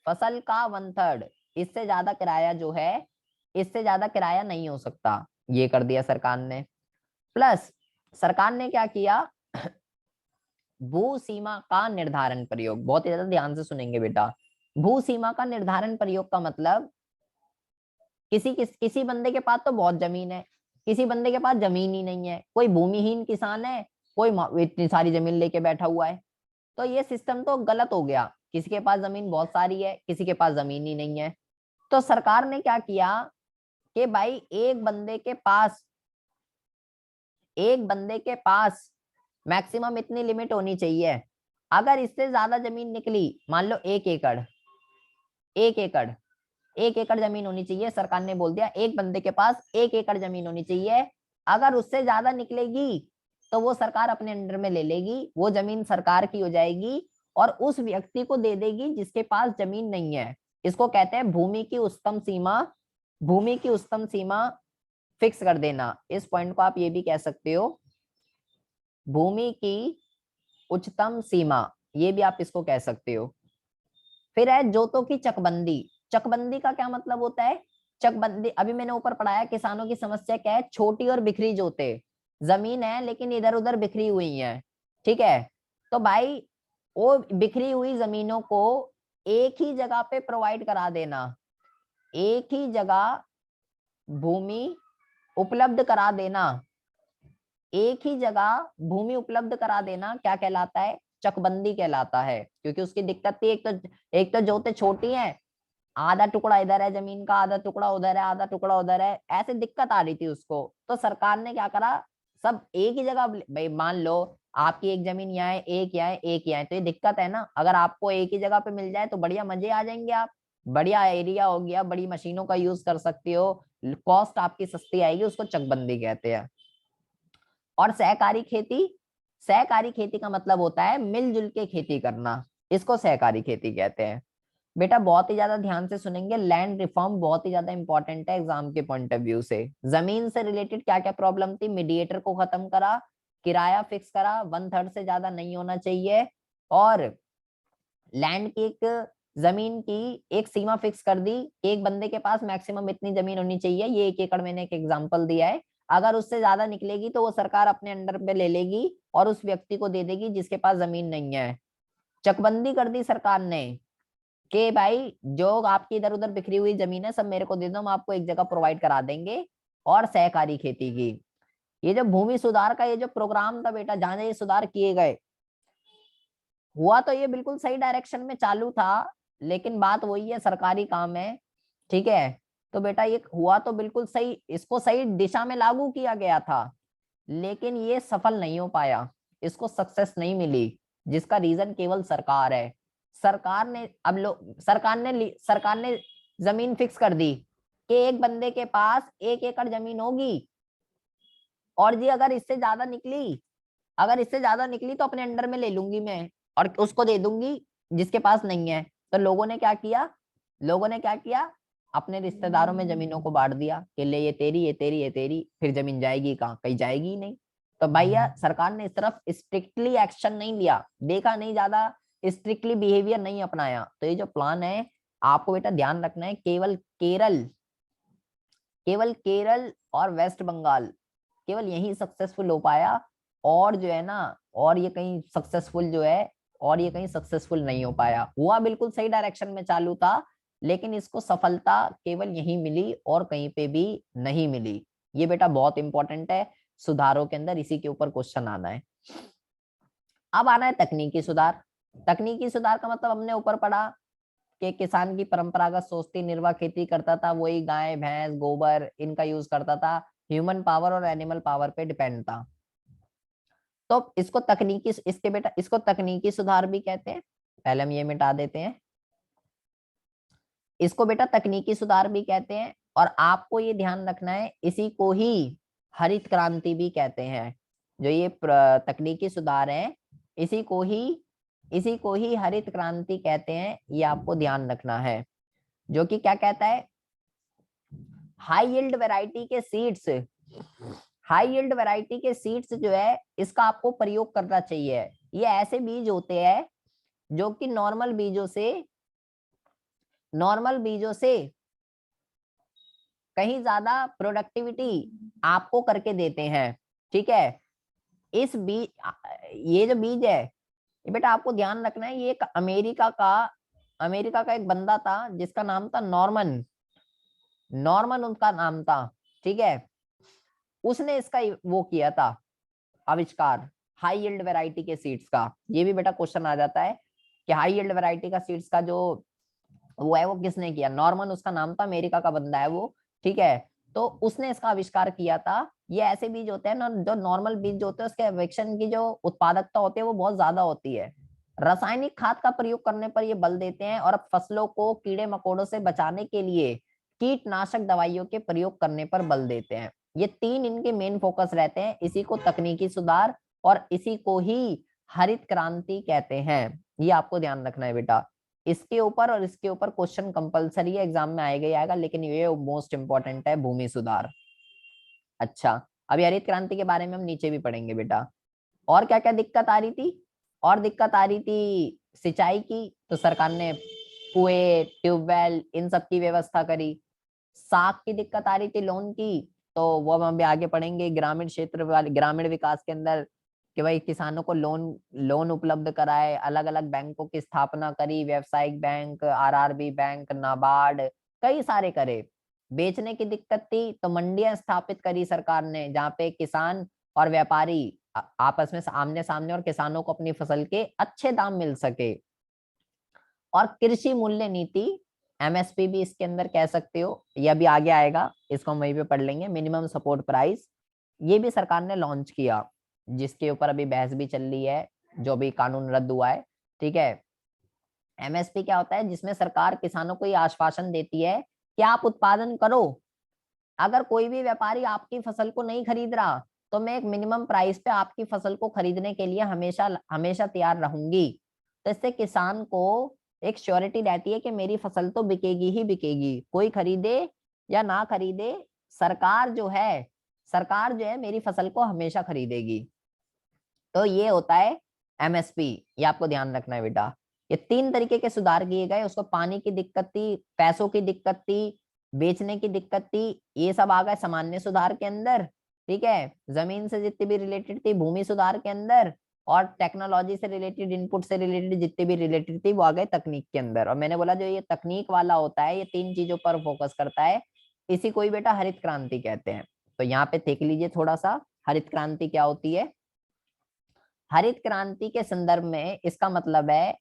फसल का 1/3, इससे ज्यादा किराया जो है, इससे ज्यादा किराया नहीं हो सकता, ये कर दिया सरकार ने। प्लस सरकार ने क्या किया, भू सीमा का निर्धारण प्रयोग, बहुत ही ज्यादा ध्यान से सुनेंगे बेटा। भू सीमा का निर्धारण प्रयोग का मतलब किसी बंदे के पास तो बहुत जमीन है, किसी बंदे के पास जमीन ही नहीं है, कोई भूमिहीन किसान है, कोई इतनी सारी जमीन लेके बैठा हुआ है। तो ये सिस्टम तो गलत हो गया, किसी के पास जमीन बहुत सारी है, किसी के पास जमीन ही नहीं है। तो सरकार ने क्या किया कि भाई एक बंदे के पास मैक्सिमम इतनी लिमिट होनी चाहिए। अगर इससे ज्यादा जमीन निकली, मान लो 1 एकड़, 1 एकड़, 1 एकड़ जमीन होनी चाहिए, सरकार ने बोल दिया एक बंदे के पास 1 एकड़ जमीन होनी चाहिए। अगर उससे ज्यादा निकलेगी तो वो सरकार अपने अंडर में ले लेगी, वो जमीन सरकार की हो जाएगी और उस व्यक्ति को दे देगी जिसके पास जमीन नहीं है। इसको कहते हैं भूमि की उच्चतम सीमा। भूमि की उच्चतम सीमा फिक्स कर देना, इस पॉइंट को आप ये भी कह सकते हो, भूमि की उच्चतम सीमा, ये भी आप इसको कह सकते हो। फिर है जोतों की चकबंदी। चकबंदी का क्या मतलब होता है, चकबंदी अभी मैंने ऊपर पढ़ाया, किसानों की समस्या क्या है, छोटी और बिखरी जोतें, जमीन है लेकिन इधर उधर बिखरी हुई है। ठीक है, तो भाई वो बिखरी हुई जमीनों को एक ही जगह पे प्रोवाइड करा देना, एक ही जगह भूमि उपलब्ध करा देना, एक ही जगह भूमि उपलब्ध करा देना क्या कहलाता है, चकबंदी कहलाता है। क्योंकि उसकी दिक्कत थी, एक तो जोतें छोटी हैं, आधा टुकड़ा इधर है जमीन का, आधा टुकड़ा उधर है, आधा टुकड़ा उधर है, ऐसे दिक्कत आ रही थी उसको। तो सरकार ने क्या करा, सब एक ही जगह, भाई मान लो आपकी एक जमीन यहाँ है, एक यहाँ है, एक यहाँ है, तो ये दिक्कत है ना। अगर आपको एक ही जगह पे मिल जाए तो बढ़िया मजे आ जाएंगे, आप बढ़िया एरिया हो गया, बड़ी मशीनों का यूज कर सकते हो, कॉस्ट आपकी सस्ती आएगी, उसको चकबंदी कहते हैं। और सहकारी खेती का मतलब होता है मिलजुल के खेती करना, इसको सहकारी खेती कहते हैं। बेटा बहुत ही ज्यादा ध्यान से सुनेंगे, लैंड रिफॉर्म बहुत ही ज्यादा इंपॉर्टेंट है एग्जाम के पॉइंट ऑफ व्यू से। जमीन से रिलेटेड क्या क्या प्रॉब्लम थी, मीडिएटर को खत्म करा, किराया फिक्स करा, 1/3 से ज्यादा नहीं होना चाहिए, और लैंड की एक जमीन की एक सीमा फिक्स कर दी, एक बंदे के पास मैक्सिमम इतनी जमीन होनी चाहिए, ये 1 एकड़ मैंने एक एग्जांपल दिया है। अगर उससे ज्यादा निकलेगी तो वो सरकार अपने अंडर पे ले लेगी और उस व्यक्ति को दे देगी जिसके पास जमीन नहीं है। चकबंदी कर दी सरकार ने कि भाई जो आपकी इधर उधर बिखरी हुई जमीन है सब मेरे को दे दो, हम आपको एक जगह प्रोवाइड करा देंगे। और सहकारी खेती की ये जो भूमि सुधार का ये जो प्रोग्राम था बेटा, जहां ये सुधार किए गए, हुआ तो ये बिल्कुल सही डायरेक्शन में चालू था, लेकिन बात वही है सरकारी काम है, ठीक है। तो बेटा ये हुआ तो बिल्कुल सही, इसको सही दिशा में लागू किया गया था, लेकिन ये सफल नहीं हो पाया, इसको सक्सेस नहीं मिली, जिसका रीजन केवल सरकार है। सरकार ने अब लोग सरकार ने जमीन फिक्स कर दी कि एक बंदे के पास 1 एकड़ जमीन होगी, और जी अगर इससे ज्यादा निकली तो अपने अंडर में ले लूंगी मैं और उसको दे दूंगी जिसके पास नहीं है। तो लोगों ने क्या किया, अपने रिश्तेदारों में जमीनों को बांट दिया कि ले ये तेरी ये तेरी ये तेरी, फिर जमीन जाएगी कहाँ, कहीं जाएगी ही नहीं। तो भैया सरकार ने इस तरफ स्ट्रिक्टली एक्शन नहीं लिया, देखा नहीं, ज्यादा स्ट्रिक्टली बिहेवियर नहीं अपनाया। तो ये जो प्लान है आपको बेटा ध्यान रखना है, केवल केरल और वेस्ट बंगाल, केवल यही सक्सेसफुल हो पाया, और जो है ना, और ये कहीं सक्सेसफुल जो है, और ये कहीं सक्सेसफुल नहीं हो पाया। हुआ बिल्कुल सही डायरेक्शन में चालू था, लेकिन इसको सफलता केवल यही मिली और कहीं पे भी नहीं मिली। ये बेटा बहुत इंपॉर्टेंट है, सुधारों के अंदर इसी के ऊपर क्वेश्चन आना है। अब आना है तकनीकी सुधार। तकनीकी सुधार का मतलब हमने ऊपर पढ़ा कि किसान की परंपरागत सोच थी, निर्वाह खेती करता था, वही गाय भैंस गोबर इनका यूज करता था, ह्यूमन पावर और एनिमल पावर पे डिपेंड था। तो इसको तकनीकी सुधार भी कहते हैं। पहले हम ये मिटा देते हैं, इसको बेटा तकनीकी सुधार भी कहते हैं, और आपको ये ध्यान रखना है इसी को ही हरित क्रांति भी कहते हैं। जो ये तकनीकी सुधार है, इसी को ही हरित क्रांति कहते हैं, ये आपको ध्यान रखना है। जो कि क्या कहता है, हाई यील्ड वैरायटी के सीड्स, जो है इसका आपको प्रयोग करना चाहिए। ये ऐसे बीज होते हैं जो कि नॉर्मल बीजों से कहीं ज्यादा प्रोडक्टिविटी आपको करके देते हैं, ठीक है। इस बीज ये जो बीज है, ये बेटा आपको ध्यान रखना है, ये एक अमेरिका का एक बंदा था जिसका नाम था नॉर्मन उनका नाम था, ठीक है। उसने इसका वो किया था आविष्कार, हाई यील्ड वैरायटी के सीड्स का। ये भी बेटा क्वेश्चन आ जाता है कि हाई यील्ड वैरायटी का सीड्स का जो वो है वो किसने किया, नॉर्मन उसका नाम था, अमेरिका का बंदा है वो, ठीक है। तो उसने इसका आविष्कार किया था। ये ऐसे बीज होते हैं ना, जो नॉर्मल बीज जो होते हैं उसके वेक्शन की जो उत्पादकता होती है वो बहुत ज्यादा होती है। रासायनिक खाद का प्रयोग करने पर ये बल देते हैं, और अब फसलों को कीड़े मकोड़ों से बचाने के लिए कीटनाशक दवाइयों के प्रयोग करने पर बल देते हैं। ये 3 इनके मेन फोकस रहते हैं, इसी को तकनीकी सुधार और इसी को ही हरित क्रांति कहते हैं। ये आपको ध्यान रखना है बेटा, इसके ऊपर और इसके ऊपर क्वेश्चन कंपलसरी है, एग्जाम में आएगा ही आएगा, लेकिन ये मोस्ट इंपॉर्टेंट है, भूमि सुधार। अच्छा, अभी हरित क्रांति के बारे में हम नीचे भी पढ़ेंगे बेटा। और क्या क्या दिक्कत आ रही थी, सिंचाई की, तो सरकार ने कुएं ट्यूबवेल इन सब की व्यवस्था करी। साख की दिक्कत आ रही थी लोन की, तो वो हम अभी आगे पढ़ेंगे, ग्रामीण क्षेत्र वाले ग्रामीण विकास के अंदर कि भाई किसानों को लोन उपलब्ध कराए, अलग अलग बैंकों की स्थापना करी, व्यावसायिक बैंक, आरआरबी बैंक, नाबार्ड, कई सारे करे। बेचने की दिक्कत थी तो मंडियां स्थापित करी सरकार ने, जहाँ पे किसान और व्यापारी आपस में आमने सामने और किसानों को अपनी फसल के अच्छे दाम मिल सके। और कृषि मूल्य नीति, एमएसपी भी इसके अंदर कह सकते हो, यह भी आगे आएगा, इसको हम वहीं पे पढ़ लेंगे। मिनिमम सपोर्ट प्राइस, ये भी सरकार ने लॉन्च किया, जिसके ऊपर अभी बहस भी चल रही है, जो भी कानून रद्द हुआ है, ठीक है। एमएसपी क्या होता है, जिसमें सरकार किसानों को ये आश्वासन देती है कि आप उत्पादन करो, अगर कोई भी व्यापारी आपकी फसल को नहीं खरीद रहा तो मैं एक मिनिमम प्राइस पे आपकी फसल को खरीदने के लिए हमेशा हमेशा तैयार रहूंगी। तो इससे किसान को एक श्योरिटी रहती है कि मेरी फसल तो बिकेगी ही बिकेगी, कोई खरीदे या ना खरीदे, सरकार जो है मेरी फसल को हमेशा खरीदेगी। तो ये होता है एमएसपी। ये आपको ध्यान रखना है बेटा। ये 3 तरीके के सुधार किए गए, उसको पानी की दिक्कत थी, पैसों की दिक्कत थी, बेचने की दिक्कत थी, ये सब आ गए सामान्य सुधार के अंदर। ठीक है, जमीन से जितनी भी रिलेटेड थी भूमि सुधार के अंदर, और टेक्नोलॉजी से रिलेटेड, इनपुट से रिलेटेड जितनी भी रिलेटेड थी वो आ गए तकनीक के अंदर। और मैंने बोला जो ये तकनीक वाला होता है ये 3 चीजों पर फोकस करता है, इसी को ही बेटा हरित क्रांति कहते हैं। तो यहाँ पे देख लीजिए थोड़ा सा हरित क्रांति क्या होती है। हरित क्रांति के संदर्भ में इसका मतलब है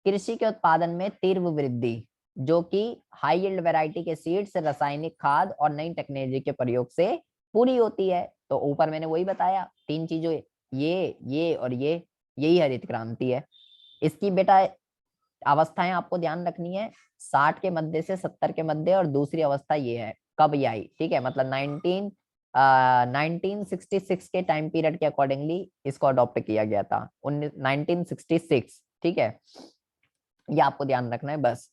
कृषि के उत्पादन में तीव्र वृद्धि, जो कि हाई यील्ड वैरायटी के सीड्स, रासायनिक खाद और नई टेक्नोलॉजी के प्रयोग से पूरी होती है। तो ऊपर मैंने वही बताया 3 चीजों, ये और ये, यही हरित क्रांति है। इसकी बेटा अवस्थाएं आपको ध्यान रखनी है, 60 के मध्य से 70 के मध्य, और दूसरी अवस्था ये है कब ये आई। ठीक है, मतलब 1966 के टाइम पीरियड के अकॉर्डिंगली इसको अडॉप्ट किया गया था 1966। ठीक है, ये आपको ध्यान रखना है बस।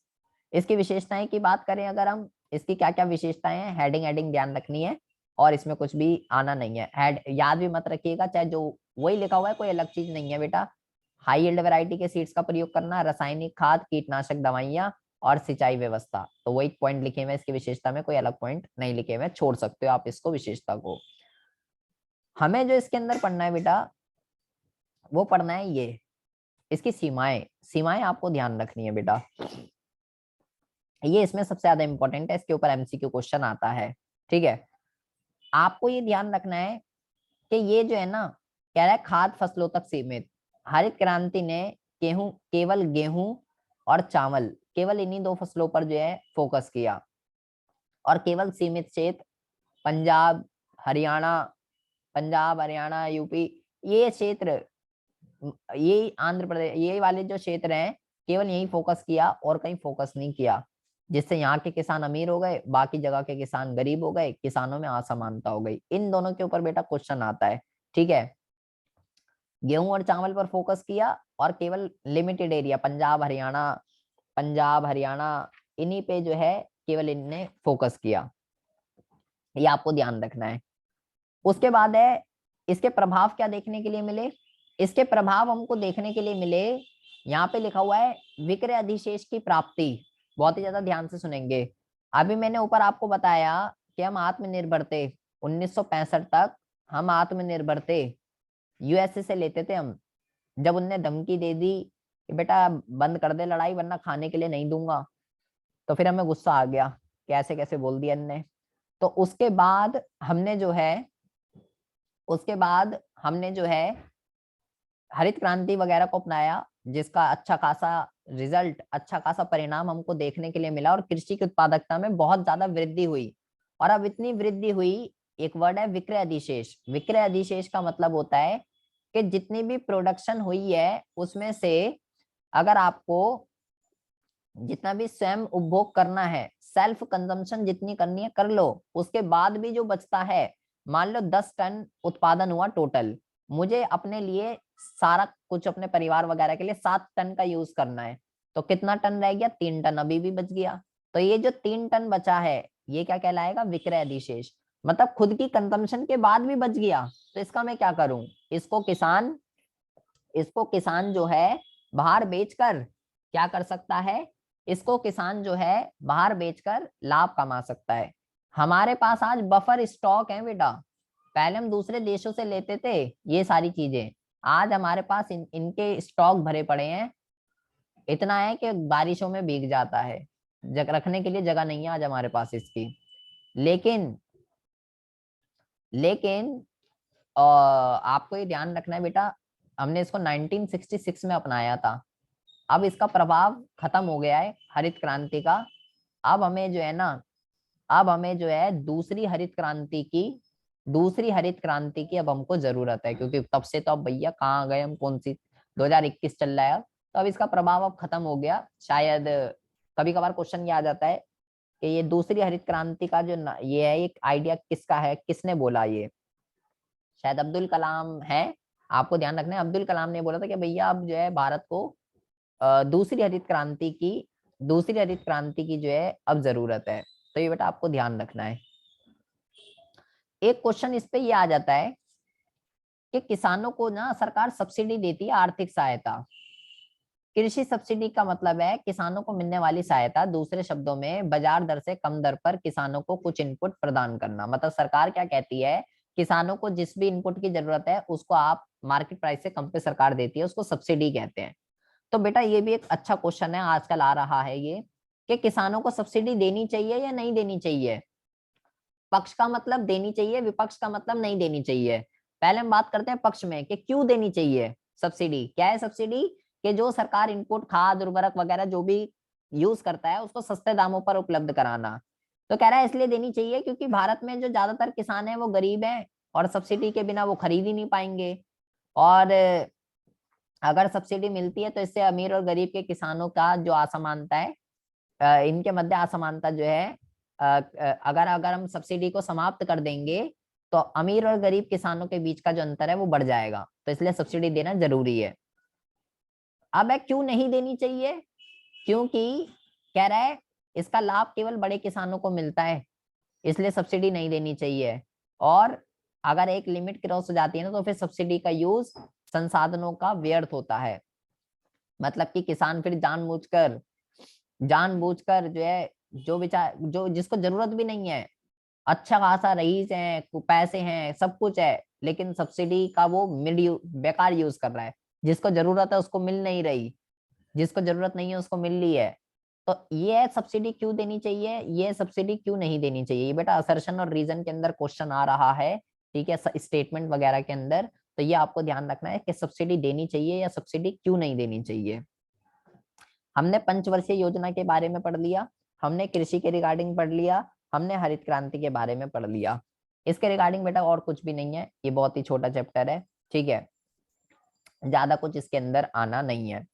इसकी विशेषताएं की बात करें अगर हम, इसकी क्या क्या विशेषताएं हैं, हेडिंग हेडिंग ध्यान रखनी है, और इसमें कुछ भी आना नहीं है। हेड याद भी मत रखिएगा, चाहे जो वही लिखा हुआ है, कोई अलग चीज नहीं है बेटा। हाई यील्ड वैरायटी के सीड्स का प्रयोग करना, रासायनिक खाद, कीटनाशक दवाइयां और सिंचाई व्यवस्था, तो वही पॉइंट लिखे हुए हैं इसकी विशेषता में, कोई अलग पॉइंट नहीं लिखे हुए, छोड़ सकते हो आप इसको विशेषता को। हमें जो इसके अंदर पढ़ना है बेटा वो पढ़ना है ये इसकी सीमाएं, सीमाएं आपको ध्यान रखनी है बेटा। ये इसमें सबसे ज्यादा इंपॉर्टेंट है, इसके ऊपर एमसीक्यू क्वेश्चन आता है। ठीक है, आपको ये ध्यान रखना है कि ये जो है ना, कह रहा है खाद्य फसलों तक सीमित। हरित क्रांति ने केवल गेहूं और चावल, केवल इन्हीं 2 फसलों पर जो है फोकस किया, और केवल सीमित क्षेत्र पंजाब हरियाणा, यूपी, ये क्षेत्र, ये आंध्र प्रदेश, ये वाले जो क्षेत्र हैं केवल यही फोकस किया और कहीं फोकस नहीं किया, जिससे यहाँ के किसान अमीर हो गए, बाकी जगह के किसान गरीब हो गए, किसानों में असमानता हो गई। इन दोनों के ऊपर बेटा क्वेश्चन आता है। ठीक है, गेहूं और चावल पर फोकस किया और केवल लिमिटेड एरिया पंजाब हरियाणा इन्हीं पे जो है केवल इनने फोकस किया, ये आपको ध्यान रखना है। उसके बाद है इसके प्रभाव क्या देखने के लिए मिले। इसके प्रभाव हमको देखने के लिए मिले, यहाँ पे लिखा हुआ है विक्रय अधिशेष की प्राप्ति। बहुत ही ज्यादा ध्यान से सुनेंगे। अभी मैंने ऊपर आपको बताया कि हम आत्मनिर्भर थे 1965 तक, हम आत्मनिर्भर थे, यूएसए से लेते थे हम। जब उनने धमकी दे दी कि बेटा बंद कर दे लड़ाई वरना खाने के लिए नहीं दूंगा, तो फिर हमें गुस्सा आ गया, कैसे कैसे बोल दिया इनने। तो उसके बाद हमने जो है हरित क्रांति वगैरह को अपनाया, जिसका अच्छा खासा रिजल्ट, अच्छा खासा परिणाम हमको देखने के लिए मिला, और कृषि की उत्पादकता में बहुत ज्यादा वृद्धि हुई। और अब इतनी वृद्धि हुई, एक वर्ड है विक्रय अधिशेष। विक्रय अधिशेष का मतलब होता है कि जितनी भी प्रोडक्शन हुई है उसमें से अगर आपको जितना भी स्वयं उपभोग करना है, सेल्फ कंजम्पशन जितनी करनी है कर लो, उसके बाद भी जो बचता है, मान लो 10 टन उत्पादन हुआ टोटल, मुझे अपने लिए सारा कुछ अपने परिवार वगैरह के लिए 7 टन का यूज करना है, तो कितना टन रह गया, 3 टन अभी भी बच गया। तो ये जो 3 टन बचा है ये क्या कहलाएगा, विक्रय अधिशेष। मतलब खुद की कंजम्पशन के बाद भी बच गया, तो इसका मैं क्या करूं, इसको किसान जो है बाहर बेचकर क्या कर सकता है, इसको किसान जो है बाहर बेचकर लाभ कमा सकता है। हमारे पास आज बफर स्टॉक है बेटा, पहले हम दूसरे देशों से लेते थे ये सारी चीजें, आज हमारे पास इनके स्टॉक भरे पड़े हैं, इतना है कि बारिशों में भीग जाता है, रखने के लिए जगह नहीं है आज हमारे पास इसकी। लेकिन लेकिन आपको ये ध्यान रखना है बेटा, हमने इसको 1966 में अपनाया था, अब इसका प्रभाव खत्म हो गया है हरित क्रांति का। अब हमें जो है ना, अब हमें जो है दूसरी हरित क्रांति की अब हमको जरूरत है, क्योंकि तब से तो अब भैया कहाँ गए हम, कौन सी 2021 चल रहा है, तो अब इसका प्रभाव अब खत्म हो गया। शायद कभी कभार क्वेश्चन ये आ जाता है कि ये दूसरी हरित क्रांति का जो ये है एक आइडिया किसका है, किसने बोला ये, शायद अब्दुल कलाम है। आपको ध्यान रखना है, अब्दुल कलाम ने बोला था कि भैया अब जो है भारत को दूसरी हरित क्रांति की जो है अब जरूरत है। तो ये बेटा आपको ध्यान रखना है। एक क्वेश्चन इस पे ये आ जाता है कि किसानों को ना सरकार सब्सिडी देती है, आर्थिक सहायता। कृषि सब्सिडी का मतलब है किसानों को मिलने वाली सहायता, दूसरे शब्दों में बाजार दर से कम दर पर किसानों को कुछ इनपुट प्रदान करना। मतलब सरकार क्या कहती है, किसानों को जिस भी इनपुट की जरूरत है उसको आप मार्केट प्राइस से कम पे सरकार देती है, उसको सब्सिडी कहते हैं। तो बेटा ये भी एक अच्छा क्वेश्चन है, आजकल आ रहा है ये, कि किसानों को सब्सिडी देनी चाहिए या नहीं देनी चाहिए। पक्ष का मतलब देनी चाहिए, विपक्ष का मतलब नहीं देनी चाहिए। पहले हम बात करते हैं पक्ष में कि क्यों देनी चाहिए सब्सिडी। क्या है सब्सिडी? कि जो सरकार इनपुट खाद उर्वरक वगैरह जो भी यूज करता है उसको सस्ते दामों पर उपलब्ध कराना। तो कह रहा है इसलिए देनी चाहिए क्योंकि भारत में जो ज्यादातर किसान है वो गरीब हैं और सब्सिडी के बिना वो खरीद ही नहीं पाएंगे। और अगर सब्सिडी मिलती है तो इससे अमीर और गरीब के किसानों का जो असमानता है, इनके मध्य असमानता जो है, अगर अगर हम सब्सिडी को समाप्त कर देंगे तो अमीर और गरीब किसानों के बीच का जो अंतर है वो बढ़ जाएगा। तो इसलिए सब्सिडी देना जरूरी है। अब है क्यों नहीं देनी चाहिए? क्योंकि कह रहा है इसका लाभ केवल बड़े किसानों को मिलता है, इसलिए सब्सिडी नहीं देनी चाहिए। और अगर एक लिमिट क्रॉस हो जाती है ना तो फिर सब्सिडी का यूज संसाधनों का व्यर्थ होता है। मतलब कि किसान फिर जानबूझकर जो है, जो बेचार जो जिसको जरूरत भी नहीं है, अच्छा खासा रईस है, पैसे हैं, सब कुछ है, लेकिन सब्सिडी का वो बेकार यूज कर रहा है। जिसको जरूरत है उसको मिल नहीं रही, जिसको जरूरत नहीं है उसको मिल रही है। तो ये सब्सिडी क्यों देनी चाहिए, ये सब्सिडी क्यों नहीं देनी चाहिए, ये बेटा असर्शन और रीजन के अंदर क्वेश्चन आ रहा है। ठीक है, स्टेटमेंट वगैरह के अंदर। तो ये आपको ध्यान रखना है कि सब्सिडी देनी चाहिए या सब्सिडी क्यों नहीं देनी चाहिए। हमने पंचवर्षीय योजना के बारे में पढ़ लिया, हमने कृषि के रिगार्डिंग पढ़ लिया, हमने हरित क्रांति के बारे में पढ़ लिया। इसके रिगार्डिंग बेटा और कुछ भी नहीं है, ये बहुत ही छोटा चैप्टर है। ठीक है, ज्यादा कुछ इसके अंदर आना नहीं है।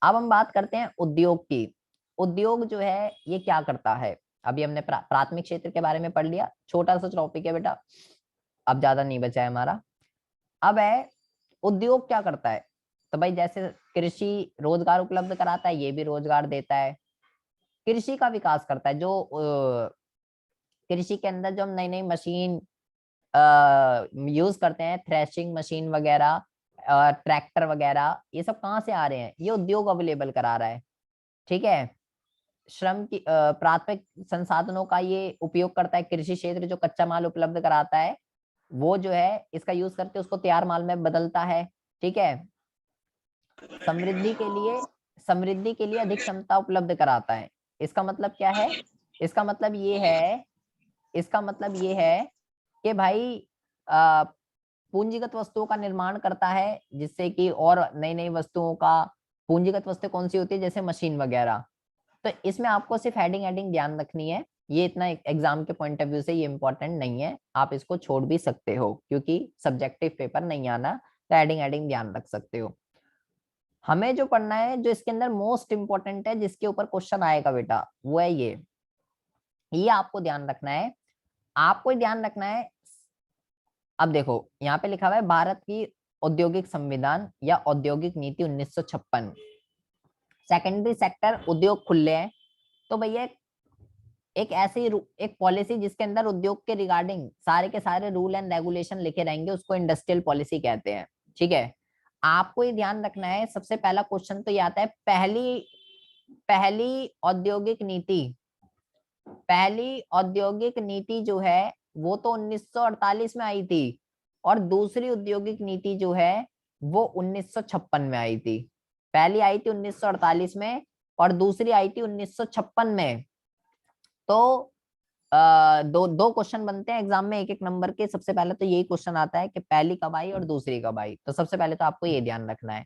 अब हम बात करते हैं उद्योग की। उद्योग जो है ये क्या करता है? अभी हमने प्राथमिक क्षेत्र के बारे में पढ़ लिया, छोटा सा टॉपिक है बेटा, अब ज्यादा नहीं बचा है हमारा। अब है उद्योग क्या करता है। तो भाई जैसे कृषि रोजगार उपलब्ध कराता है, ये भी रोजगार देता है। कृषि का विकास करता है, जो कृषि के अंदर जो हम नई नई मशीन यूज करते हैं, थ्रेशिंग मशीन वगैरह, ट्रैक्टर वगैरह, ये सब कहाँ से आ रहे हैं? ये उद्योग अवेलेबल करा रहा है। ठीक है, श्रम की प्राथमिक संसाधनों का ये उपयोग करता है। कृषि क्षेत्र जो कच्चा माल उपलब्ध कराता है वो जो है इसका यूज करके उसको तैयार माल में बदलता है। ठीक है, समृद्धि के लिए अधिक क्षमता उपलब्ध कराता है। इसका मतलब क्या है? इसका मतलब ये है, इसका मतलब ये है कि भाई अ, पूंजीगत वस्तुओं का निर्माण करता है, जिससे कि और नई नई वस्तुओं का, पूंजीगत वस्तु कौन सी होती है, जैसे मशीन वगैरह। तो इसमें आपको सिर्फ हेडिंग हेडिंग ध्यान रखनी है, ये इतना एग्जाम के पॉइंट ऑफ व्यू से ये इंपॉर्टेंट नहीं है, आप इसको छोड़ भी सकते हो क्योंकि सब्जेक्टिव पेपर नहीं आना, तो हेडिंग हेडिंग ध्यान रख सकते हो। हमें जो पढ़ना है, जो इसके अंदर मोस्ट इंपॉर्टेंट है, जिसके ऊपर क्वेश्चन आएगा बेटा, वो है ये आपको ध्यान रखना है। आपको ध्यान रखना है। अब देखो यहाँ पे लिखा हुआ है भारत की औद्योगिक संविधान या औद्योगिक नीति 1956। सेकेंडरी सेक्टर उद्योग खुले हैं। तो भैया एक ऐसी एक पॉलिसी जिसके अंदर उद्योग के रिगार्डिंग सारे के सारे रूल एंड रेगुलेशन लिखे रहेंगे, उसको इंडस्ट्रियल पॉलिसी कहते हैं। ठीक है, आपको ये ध्यान रखना है। सबसे पहला क्वेश्चन तो ये आता है, पहली पहली औद्योगिक नीति, पहली औद्योगिक नीति जो है वो तो 1948 में आई थी, और दूसरी औद्योगिक नीति जो है वो 1956 में आई थी। पहली आई थी 1948 में और दूसरी आई थी 1956 में। तो दो दो क्वेश्चन बनते हैं एग्जाम में एक एक नंबर के। सबसे पहले तो यही क्वेश्चन आता है कि पहली कब आई और दूसरी कब आई। तो सबसे पहले तो आपको ये ध्यान रखना है।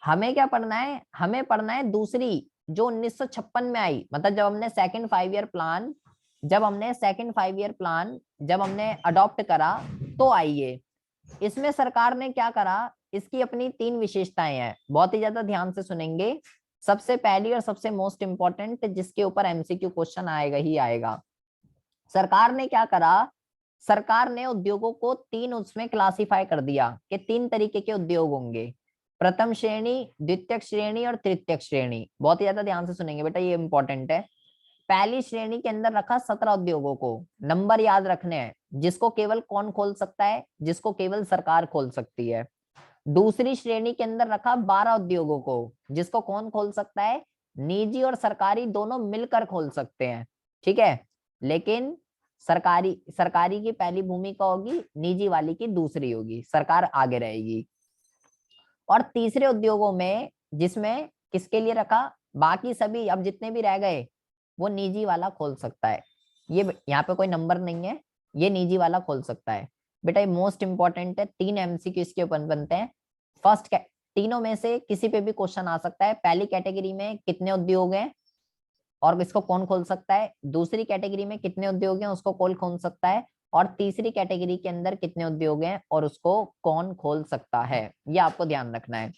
हमें क्या पढ़ना है? हमें पढ़ना है दूसरी, जो 1956 में आई। मतलब जब हमने सेकंड 5 ईयर प्लान, जब हमने अडॉप्ट करा तो आई ये। इसमें सरकार ने क्या करा, इसकी अपनी 3 विशेषताएं हैं, बहुत ही ज्यादा ध्यान से सुनेंगे। सबसे पहली और सबसे मोस्ट इंपॉर्टेंट, जिसके ऊपर एमसीक्यू क्वेश्चन आएगा ही आएगा। सरकार ने क्या करा, सरकार ने उद्योगों को तीन उसमें क्लासिफाई कर दिया कि तीन तरीके के उद्योग होंगे, प्रथम श्रेणी, द्वितीय श्रेणी और तृतीय श्रेणी। बहुत ही ज्यादा ध्यान से सुनेंगे बेटा, ये इंपॉर्टेंट है। पहली श्रेणी के अंदर रखा 17 उद्योगों को, नंबर याद रखने हैं, जिसको केवल कौन खोल सकता है, जिसको केवल सरकार खोल सकती है। दूसरी श्रेणी के अंदर रखा 12 उद्योगों को, जिसको कौन खोल सकता है, निजी और सरकारी दोनों मिलकर खोल सकते हैं, ठीक है। लेकिन सरकारी सरकारी की पहली भूमिका होगी, निजी वाली की दूसरी होगी, सरकार आगे रहेगी। और तीसरे उद्योगों में, जिसमें किसके लिए रखा, बाकी सभी अब जितने भी रह गए वो निजी वाला खोल सकता है। ये यहाँ पे कोई नंबर नहीं है, ये निजी वाला खोल सकता है बेटा। ये मोस्ट इंपॉर्टेंट है, 3 MCQ इसके ऊपर बनते हैं। फर्स्ट, तीनों में से किसी पे भी क्वेश्चन आ सकता है। पहली कैटेगरी में कितने उद्योग हैं और इसको कौन खोल सकता है, दूसरी कैटेगरी में कितने उद्योग हैं उसको कौन खोल सकता है, और तीसरी कैटेगरी के अंदर कितने उद्योग हैं और उसको कौन खोल सकता है, ये आपको ध्यान रखना है।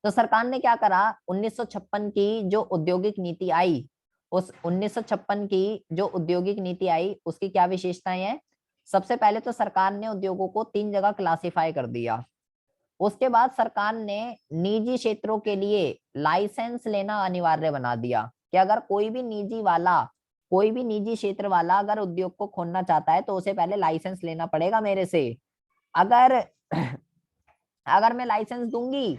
तो सरकार ने क्या करा, 1956 की जो औद्योगिक नीति आई, उस 1956 की जो औद्योगिक नीति आई उसकी क्या विशेषताएं हैं। सबसे पहले तो सरकार ने उद्योगों को 3 जगह क्लासिफाई कर दिया। उसके बाद सरकार ने निजी क्षेत्रों के लिए लाइसेंस लेना अनिवार्य बना दिया कि अगर कोई भी निजी वाला, कोई भी निजी क्षेत्र वाला अगर उद्योग को खोलना चाहता है तो उसे पहले लाइसेंस लेना पड़ेगा मेरे से। अगर अगर मैं लाइसेंस दूंगी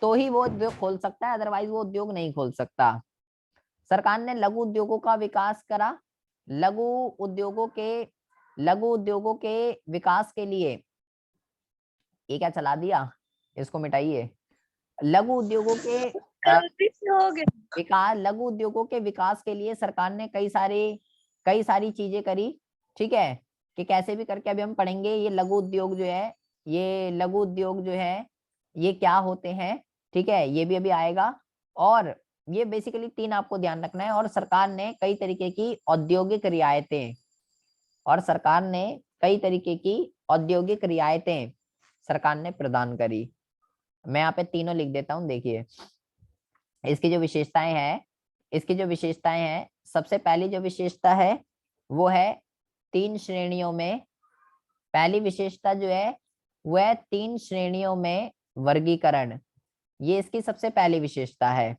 तो ही वो उद्योग खोल सकता है, अदरवाइज वो उद्योग नहीं खोल सकता। सरकार ने लघु उद्योगों का विकास करा। लघु उद्योगों के विकास के लिए, ये क्या चला दिया, इसको मिटाइए। लघु उद्योगों के विकास, लघु उद्योगों के विकास के लिए सरकार ने कई सारी चीजें करी, ठीक है, कि कैसे भी करके अभी हम पढ़ेंगे। ये लघु उद्योग जो है, ये लघु उद्योग जो है ये क्या होते हैं, ठीक है, ये भी अभी आएगा। और ये बेसिकली 3 आपको ध्यान रखना है। और सरकार ने कई तरीके की औद्योगिक रियायतें, और सरकार ने कई तरीके की औद्योगिक रियायतें सरकार ने प्रदान करी। मैं यहाँ पे तीनों लिख देता हूँ, देखिए इसकी जो विशेषताएं हैं, इसकी जो विशेषताएं हैं, सबसे पहली जो विशेषता है वो है 3 श्रेणियों में, पहली विशेषता जो है वह 3 श्रेणियों में वर्गीकरण, ये इसकी सबसे पहली विशेषता है।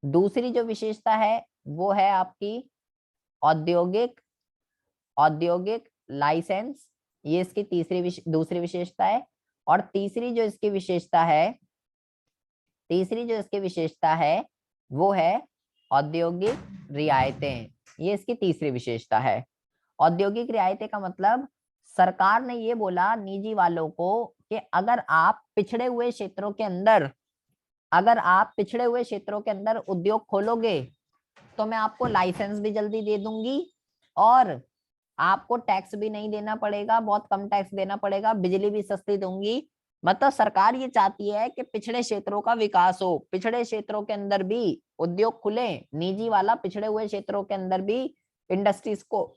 दूसरी जो विशेषता है वो है आपकी औद्योगिक औद्योगिक लाइसेंस, ये इसकी दूसरी विशेषता है। और तीसरी जो इसकी विशेषता है वो है औद्योगिक रियायतें, ये इसकी तीसरी विशेषता है। औद्योगिक रियायतें का मतलब, सरकार ने ये बोला निजी वालों को कि अगर आप पिछड़े हुए क्षेत्रों के अंदर उद्योग खोलोगे तो मैं आपको लाइसेंस भी जल्दी दे दूंगी, और आपको टैक्स भी नहीं देना पड़ेगा, बहुत कम टैक्स देना पड़ेगा, बिजली भी सस्ती दूंगी। मतलब सरकार ये चाहती है कि पिछड़े क्षेत्रों का विकास हो, पिछड़े क्षेत्रों के अंदर भी उद्योग खुले, निजी वाला पिछड़े हुए क्षेत्रों के अंदर भी इंडस्ट्रीज को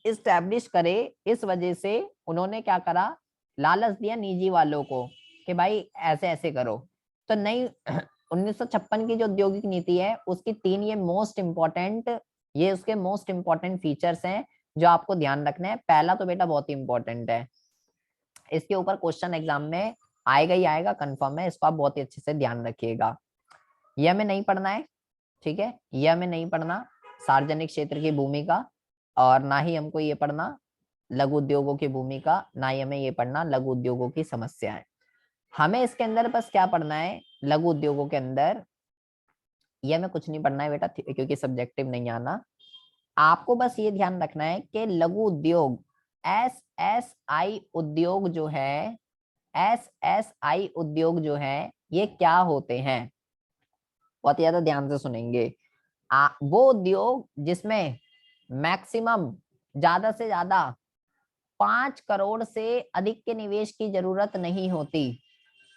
इस्टेब्लिश करे। इस वजह से उन्होंने क्या करा, लालच दिया निजी वालों को कि भाई ऐसे ऐसे करो। तो नई 1956 की जो औद्योगिक नीति है उसकी 3 ये उसके मोस्ट इंपॉर्टेंट फीचर्स हैं जो आपको ध्यान रखना है। पहला तो बेटा बहुत ही इंपॉर्टेंट है, इसके ऊपर क्वेश्चन एग्जाम में आएगा ही आएगा, कंफर्म है, इसको आप बहुत ही अच्छे से ध्यान रखिएगा। ये हमें नहीं पढ़ना है, ठीक है, ये हमें नहीं पढ़ना सार्वजनिक क्षेत्र की भूमिका, और ना ही हमको ये पढ़ना लघु उद्योगों की भूमिका, ना ही हमें ये पढ़ना लघु उद्योगों की समस्याएं। हमें इसके अंदर बस क्या पढ़ना है, लघु उद्योगों के अंदर ये हमें कुछ नहीं पढ़ना है बेटा, क्योंकि सब्जेक्टिव नहीं आना। आपको बस ये ध्यान रखना है कि लघु उद्योग, SSI उद्योग जो है, SSI उद्योग जो है ये क्या होते हैं, बहुत ज्यादा ध्यान से सुनेंगे। वो उद्योग जिसमें मैक्सिमम, ज्यादा से ज्यादा 5 करोड़ से अधिक के निवेश की जरूरत नहीं होती,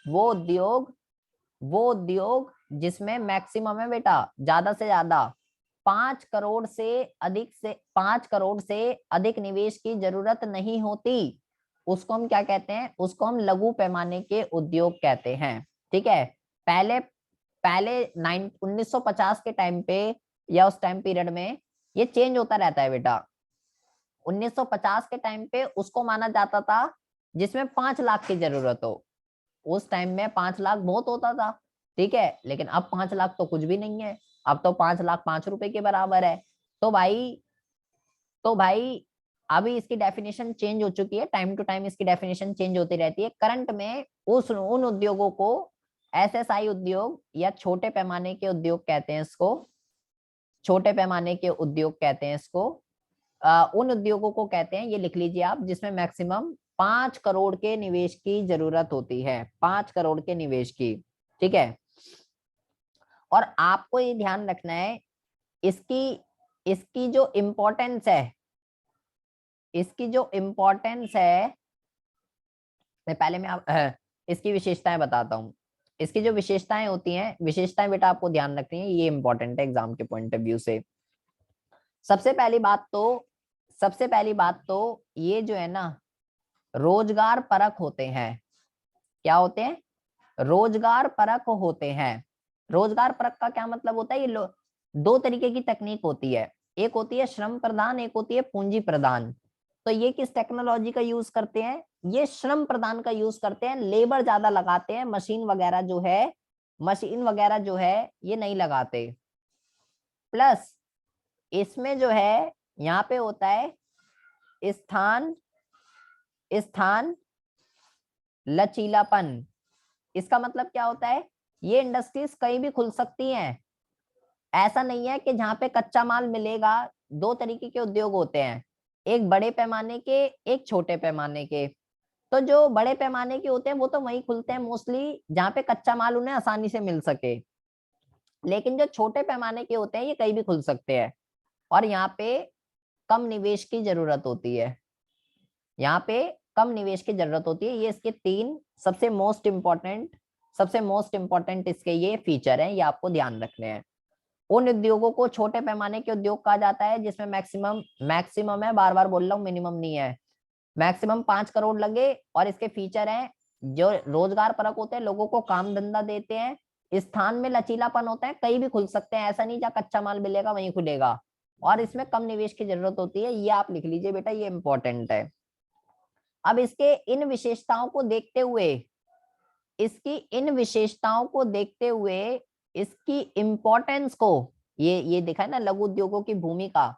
वो उद्योग जिसमें मैक्सिमम है बेटा, ज्यादा से ज्यादा 5 करोड़ से अधिक निवेश की जरूरत नहीं होती, उसको हम क्या कहते हैं, उसको हम लघु पैमाने के उद्योग कहते हैं, ठीक है। पहले पहले 1950 के टाइम पे या उस टाइम पीरियड में ये चेंज होता रहता है बेटा, 1950 के टाइम पे उसको माना जाता था जिसमें 5 लाख की जरूरत हो। उस टाइम में 5 लाख बहुत होता था, ठीक है, लेकिन अब 5 लाख तो कुछ भी नहीं है। अब तो 5 लाख 5 रुपए के बराबर है। तो भाई तो भाई अभी इसकी डेफिनेशन चेंज हो चुकी है, टाइम टू टाइम इसकी डेफिनेशन चेंज होती रहती है। करंट में उस उन उद्योगों को एसएसआई उद्योग या छोटे पैमाने के उद्योग कहते हैं इसको, छोटे पैमाने के उद्योग कहते हैं इसको। उन उद्योगों को कहते हैं, ये लिख लीजिए आप, जिसमें मैक्सिमम 5 करोड़ के निवेश की जरूरत होती है, 5 करोड़ के निवेश की, ठीक है। और आपको ये ध्यान रखना है, इसकी इसकी जो इम्पोर्टेंस है, इसकी जो इम्पोर्टेंस है, पहले मैं इसकी विशेषताएं बताता हूँ। इसकी जो विशेषताएं होती हैं, विशेषताएं बेटा आपको ध्यान रखनी है, ये इंपॉर्टेंट है एग्जाम के पॉइंट ऑफ व्यू से। सबसे पहली बात तो सबसे पहली बात तो ये जो है ना, रोजगार परक होते हैं। क्या होते हैं? रोजगार परक होते हैं। रोजगार परक का क्या मतलब होता है? ये दो तरीके की तकनीक होती है, एक होती है श्रम प्रदान, एक होती है पूंजी प्रदान। तो ये किस टेक्नोलॉजी का यूज करते हैं? ये श्रम प्रदान का यूज करते हैं, लेबर ज्यादा लगाते हैं, मशीन वगैरह जो है ये नहीं लगाते। प्लस इसमें जो है यहाँ पे होता है स्थान स्थान लचीलापन। इसका मतलब क्या होता है? ये इंडस्ट्रीज कहीं भी खुल सकती हैं। ऐसा नहीं है कि जहां पे कच्चा माल मिलेगा। दो तरीके के उद्योग होते हैं, एक बड़े पैमाने के, एक छोटे पैमाने के। तो जो बड़े पैमाने के होते हैं वो तो वहीं खुलते हैं मोस्टली जहां पे कच्चा माल उन्हें आसानी से मिल सके। लेकिन जो छोटे पैमाने के होते हैं ये कहीं भी खुल सकते हैं, और यहाँ पे कम निवेश की जरूरत होती है। यहाँ पे कम निवेश की जरूरत होती है। ये इसके 3 सबसे मोस्ट इंपॉर्टेंट इसके ये फीचर हैं, ये आपको ध्यान रखने हैं। उन उद्योगों को छोटे पैमाने के उद्योग कहा जाता है जिसमें मैक्सिमम है, बार बार बोल रहा हूँ, मिनिमम नहीं है। मैक्सिमम 5 करोड़ लगे, और इसके फीचर हैं जो रोजगार परक होते हैं, लोगों को काम धंधा देते हैं, स्थान में लचीलापन होता है, कहीं भी खुल सकते हैं, ऐसा नहीं जहाँ कच्चा माल मिलेगा वहीं खुलेगा, और इसमें कम निवेश की जरूरत होती है। ये आप लिख लीजिए बेटा, ये इंपॉर्टेंट है। अब इसके इन विशेषताओं को देखते हुए, इसकी इन विशेषताओं को देखते हुए इसकी इंपॉर्टेंस को, ये देखा है ना लघु उद्योगों की भूमिका,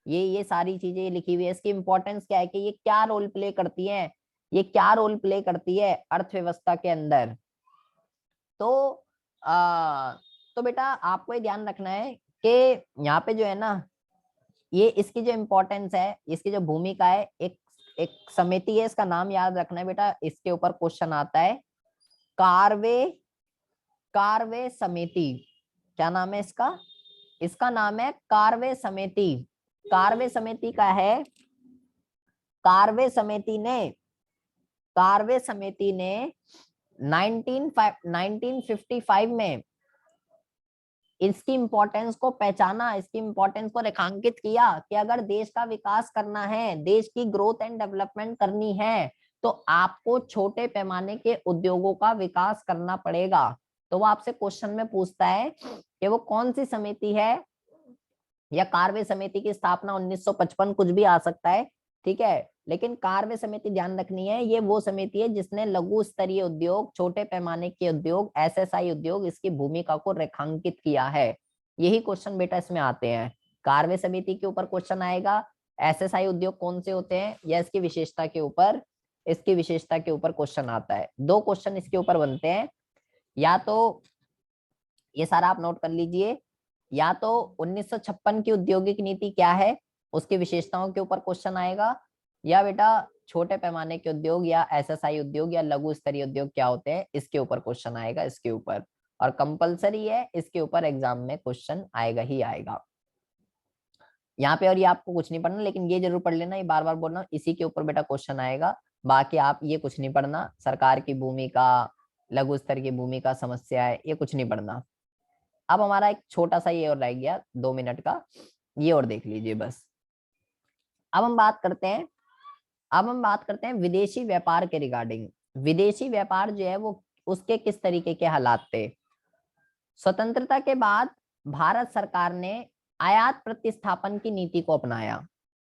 ये सारी चीजें लिखी हुई है। इसकी इंपॉर्टेंस क्या है कि ये क्या रोल प्ले करती है, ये क्या रोल प्ले करती है अर्थव्यवस्था के अंदर। तो तो बेटा आपको ये ध्यान रखना है कि यहाँ पे जो है ना, ये इसकी जो इम्पोर्टेंस है, इसकी जो भूमिका है, एक एक समिति है, इसका नाम याद रखना है बेटा, इसके ऊपर क्वेश्चन आता है। कार्वे कार्वे समिति। क्या नाम है इसका? इसका नाम है कार्वे समिति। कार्वे समिति का है, कार्वे समिति ने 1955 में इसकी इंपॉर्टेंस को पहचाना, इसकी इंपॉर्टेंस को रेखांकित किया कि अगर देश का विकास करना है, देश की ग्रोथ एंड डेवलपमेंट करनी है, तो आपको छोटे पैमाने के उद्योगों का विकास करना पड़ेगा। तो वो आपसे क्वेश्चन में पूछता है कि वो कौन सी समिति है, या कार्वे समिति की स्थापना 1955 कुछ भी आ सकता है, ठीक है, लेकिन कार्वे समिति ध्यान रखनी है, ये वो समिति है जिसने लघु स्तरीय उद्योग, छोटे पैमाने के उद्योग, एसएसआई उद्योग, इसकी भूमिका को रेखांकित किया है। यही क्वेश्चन बेटा इसमें आते हैं। कार्वे समिति के ऊपर क्वेश्चन आएगा, एसएसआई उद्योग कौन से होते हैं, या इसकी विशेषता के ऊपर क्वेश्चन आता है। 2 क्वेश्चन इसके ऊपर बनते हैं, या तो ये सारा आप नोट कर लीजिए, या तो 1956 की औद्योगिक नीति क्या है उसकी विशेषताओं के ऊपर क्वेश्चन आएगा, या बेटा छोटे पैमाने के उद्योग या एसएसआई उद्योग या लघु स्तरीय उद्योग क्या होते हैं इसके ऊपर क्वेश्चन आएगा इसके ऊपर। और कंपलसरी है, इसके ऊपर एग्जाम में क्वेश्चन आएगा ही आएगा यहाँ पे। और ये आपको कुछ नहीं पढ़ना, लेकिन ये जरूर पढ़ लेना, ये बार बार बोलना, इसी के ऊपर बेटा क्वेश्चन आएगा। बाकी आप ये कुछ नहीं पढ़ना, सरकार की भूमिका, लघु स्तर की भूमिका, समस्या है, ये कुछ नहीं पढ़ना। अब हमारा एक छोटा सा ये और रह गया 2 मिनट का, ये और देख लीजिए बस। अब हम बात करते हैं विदेशी व्यापार के रिगार्डिंग। विदेशी व्यापार जो है वो उसके किस तरीके के हालात थे। स्वतंत्रता के बाद भारत सरकार ने आयात प्रतिस्थापन की नीति को अपनाया।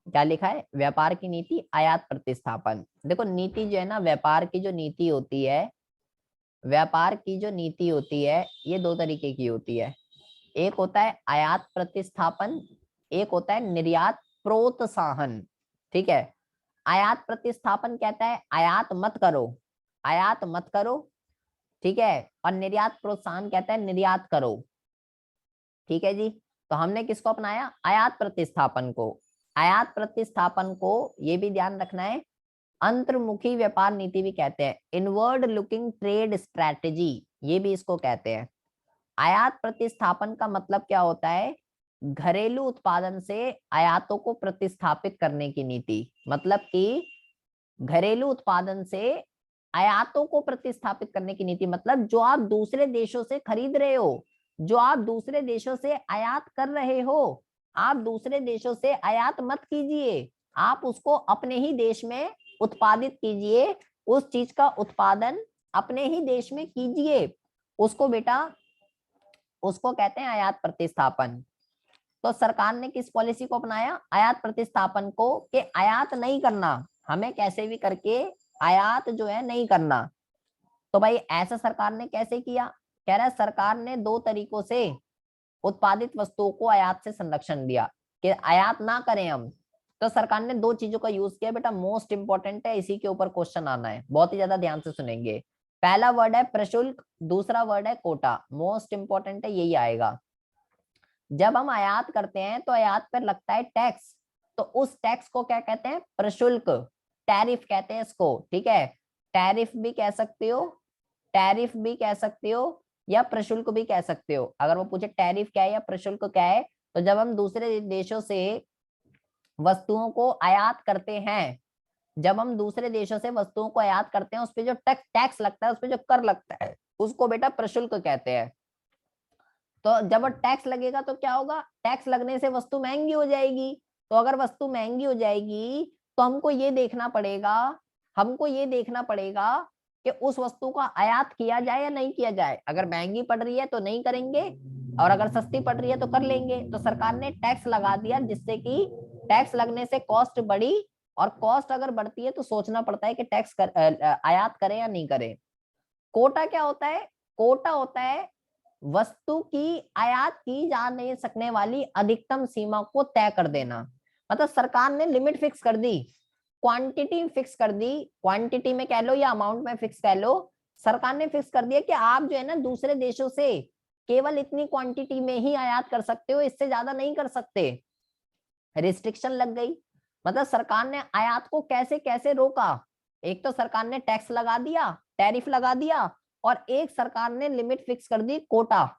क्या लिखा है, व्यापार की नीति, आयात प्रतिस्थापन। देखो नीति जो है ना, व्यापार की जो नीति होती है, व्यापार की जो नीति होती है ये दो तरीके की होती है। एक होता है आयात प्रतिस्थापन, एक होता है निर्यात प्रोत्साहन। ठीक है, आयात प्रतिस्थापन कहता है आयात मत करो, आयात मत करो, ठीक है, और निर्यात प्रोत्साहन कहता है निर्यात करो। ठीक है जी, तो हमने किसको अपनाया, आयात प्रतिस्थापन को। आयात प्रतिस्थापन को ये भी ध्यान रखना है, अंतर्मुखी व्यापार नीति भी कहते हैं, इनवर्ड लुकिंग ट्रेड स्ट्रैटेजी ये भी इसको कहते हैं। आयात प्रतिस्थापन का मतलब क्या होता है, घरेलू उत्पादन से आयातों को प्रतिस्थापित करने की नीति। मतलब कि घरेलू उत्पादन से आयातों को प्रतिस्थापित करने की नीति, मतलब जो आप दूसरे देशों से खरीद रहे हो, जो आप दूसरे देशों से आयात कर रहे हो, आप दूसरे देशों से आयात मत कीजिए, आप उसको अपने ही देश में उत्पादित कीजिए, उस चीज का उत्पादन अपने ही देश में कीजिए, उसको बेटा, उसको कहते हैं आयात प्रतिस्थापन। तो सरकार ने किस पॉलिसी को अपनाया, आयात प्रतिस्थापन को, कि आयात नहीं करना, हमें कैसे भी करके आयात जो है नहीं करना। तो भाई ऐसा सरकार ने कैसे किया, कह रहा है सरकार ने दो तरीकों से उत्पादित वस्तुओं को आयात से संरक्षण दिया, कि आयात ना करें हम। तो सरकार ने दो चीजों का यूज किया बेटा, मोस्ट इंपॉर्टेंट है, इसी के ऊपर क्वेश्चन आना है, बहुत ही ज्यादा ध्यान से सुनेंगे। पहला वर्ड है प्रशुल्क, दूसरा वर्ड है कोटा, मोस्ट इंपॉर्टेंट है, यही आएगा। जब हम आयात करते हैं तो आयात पर लगता है टैक्स, तो उस टैक्स को क्या कहते हैं, प्रशुल्क, टैरिफ कहते हैं इसको। ठीक है, टैरिफ भी कह सकते हो, टैरिफ भी कह सकते हो, या प्रशुल्क भी कह सकते हो। अगर वो पूछे टैरिफ क्या है या प्रशुल्क क्या है, तो जब हम दूसरे देशों से वस्तुओं को आयात करते हैं, जब हम दूसरे देशों से वस्तुओं को आयात करते हैं, उस पर जो टैक्स लगता है, उस पर जो कर लगता है, उसको बेटा प्रशुल्क कहते हैं। तो जब टैक्स लगेगा तो क्या होगा, टैक्स लगने से वस्तु महंगी हो जाएगी। तो अगर वस्तु महंगी हो जाएगी तो हमको ये देखना पड़ेगा, हमको ये देखना पड़ेगा कि उस वस्तु का आयात किया जाए या नहीं किया जाए। अगर महंगी पड़ रही है तो नहीं करेंगे, और अगर सस्ती पड़ रही है तो कर लेंगे। तो सरकार ने टैक्स लगा दिया, जिससे कि टैक्स लगने से कॉस्ट बढ़ी, और कॉस्ट अगर बढ़ती है तो सोचना पड़ता है कि टैक्स आयात करें या नहीं करें। कोटा क्या होता है, कोटा होता है वस्तु की आयात की जा नहीं सकने वाली अधिकतम सीमा को तय कर देना। मतलब सरकार ने लिमिट फिक्स कर दी, क्वांटिटी फिक्स कर दी, क्वांटिटी में कह लो या अमाउंट में फिक्स कह लो, सरकार ने फिक्स कर दिया कि आप जो है ना दूसरे देशों से केवल इतनी क्वांटिटी में ही आयात कर सकते हो, इससे ज्यादा नहीं कर सकते। रिस्ट्रिक्शन लग गई। मतलब सरकार ने आयात को कैसे कैसे रोका, एक तो सरकार ने टैक्स लगा दिया, टैरिफ लगा दिया, और एक सरकार ने लिमिट फिक्स कर दी, कोटा,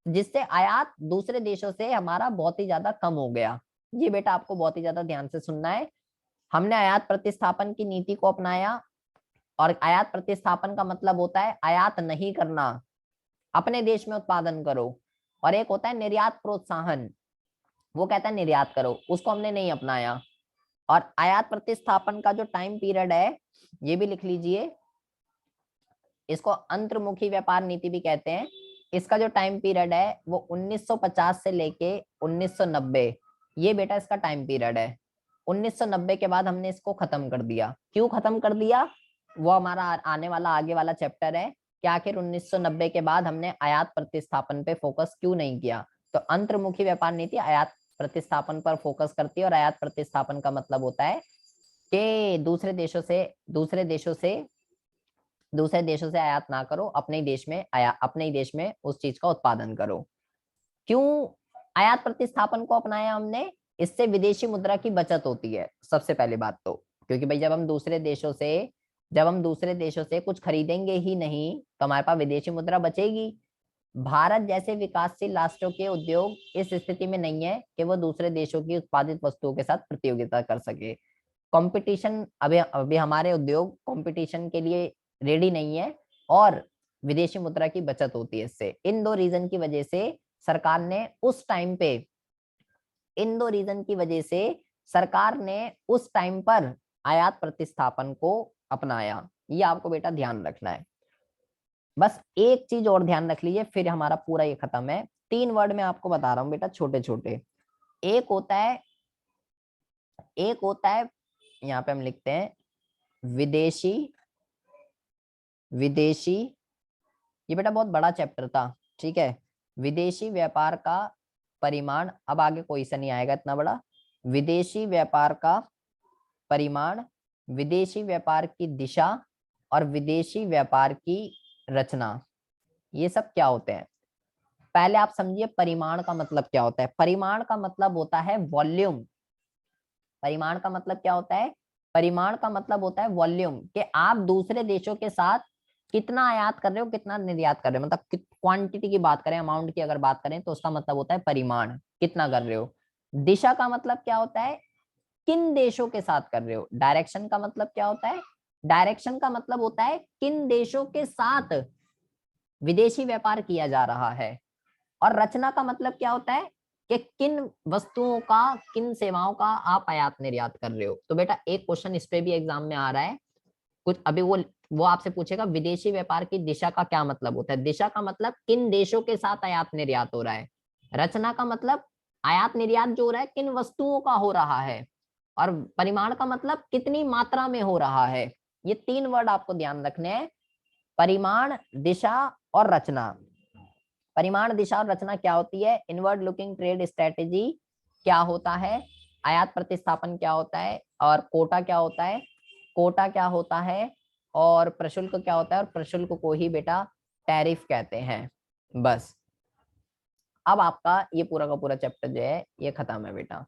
जिससे आयात दूसरे देशों से हमारा बहुत ही ज्यादा कम हो गया। ये बेटा आपको बहुत ही ज्यादा ध्यान से सुनना है। हमने आयात प्रतिस्थापन की नीति को अपनाया, और आयात प्रतिस्थापन का मतलब होता है आयात नहीं करना, अपने देश में उत्पादन करो। और एक होता है निर्यात प्रोत्साहन, वो कहता है निर्यात करो, उसको हमने नहीं अपनाया। और आयात प्रतिस्थापन का जो टाइम पीरियड है ये भी लिख लीजिए, इसको अंतर्मुखी व्यापार नीति भी कहते हैं। इसका जो टाइम पीरियड है वो 1950 से लेके 1990, ये बेटा इसका टाइम पीरियड है। 1990 के बाद हमने इसको खत्म कर दिया। क्यों खत्म कर दिया, वो हमारा आने वाला आगे वाला चैप्टर है कि आखिर 1990 के बाद हमने आयात प्रतिस्थापन पे फोकस क्यों नहीं किया। तो अंतर्मुखी व्यापार नीति आयात प्रतिस्थापन पर फोकस करती है, और आयात प्रतिस्थापन का मतलब होता है कि दूसरे देशों से आयात ना करो, अपने ही देश में अपने ही देश में उस चीज का उत्पादन करो। क्यों आयात प्रतिस्थापन को अपनाया हमने, इससे विदेशी मुद्रा की बचत होती है सबसे पहले बात तो। क्योंकि भाई जब हम दूसरे देशों से कुछ खरीदेंगे ही नहीं तो हमारे पास विदेशी मुद्रा बचेगी। भारत जैसे विकासशील राष्ट्रों के उद्योग इस स्थिति में नहीं है कि वो दूसरे देशों की उत्पादित वस्तुओं के साथ प्रतियोगिता कर सके। कंपटीशन, अभी अभी हमारे उद्योग कंपटीशन के लिए रेडी नहीं है, और विदेशी मुद्रा की बचत होती है इससे। इन दो रीजन की वजह से सरकार ने उस टाइम पे, इन दो रीजन की वजह से सरकार ने उस टाइम पर आयात प्रतिस्थापन को अपनाया। ये आपको बेटा ध्यान रखना है। बस एक चीज और ध्यान रख लीजिए, फिर हमारा पूरा ये खत्म है। तीन वर्ड में आपको बता रहा हूँ बेटा, छोटे छोटे। एक होता है एक होता है, यहाँ पे हम लिखते हैं विदेशी, विदेशी, ये बेटा बहुत बड़ा चैप्टर था, ठीक है। विदेशी व्यापार का परिमाण, अब आगे क्वेश्चन नहीं आएगा इतना बड़ा। विदेशी व्यापार का परिमाण, विदेशी व्यापार की दिशा और विदेशी व्यापार की रचना, ये सब क्या होते हैं? पहले आप समझिए परिमाण का मतलब क्या होता है। परिमाण का मतलब होता है वॉल्यूम। परिमाण का मतलब क्या होता है? परिमाण का मतलब होता है वॉल्यूम, कि आप दूसरे देशों के साथ कितना आयात कर रहे हो, कितना निर्यात कर रहे हो, मतलब क्वांटिटी की बात करें, अमाउंट की अगर बात करें तो उसका मतलब होता है परिमाण, कितना कर रहे हो। दिशा का मतलब क्या होता है? किन देशों के साथ कर रहे हो। डायरेक्शन का मतलब क्या होता है? डायरेक्शन का मतलब होता है किन देशों के साथ विदेशी व्यापार किया जा रहा है। और रचना का मतलब क्या होता है? कि किन वस्तुओं का, किन सेवाओं का आप आयात निर्यात कर रहे हो। तो बेटा एक क्वेश्चन इस पे भी एग्जाम में आ रहा है कुछ, अभी वो आपसे पूछेगा विदेशी व्यापार की दिशा का क्या मतलब होता है। दिशा का मतलब किन देशों के साथ आयात निर्यात हो रहा है। रचना का मतलब आयात निर्यात जो हो रहा है किन वस्तुओं का हो रहा है। और परिमाण का मतलब कितनी मात्रा में हो रहा है। ये तीन वर्ड आपको ध्यान रखने हैं, परिमाण, दिशा और रचना। परिमाण, दिशा और रचना क्या होती है? इनवर्ड लुकिंग ट्रेड स्ट्रेटेजी क्या होता है, आयात प्रतिस्थापन क्या होता है, और कोटा क्या होता है, कोटा क्या होता है, और प्रशुल्क क्या होता है, और प्रशुल्क को ही बेटा टैरिफ कहते हैं। बस अब आपका ये पूरा का पूरा चैप्टर जो है ये खत्म है बेटा।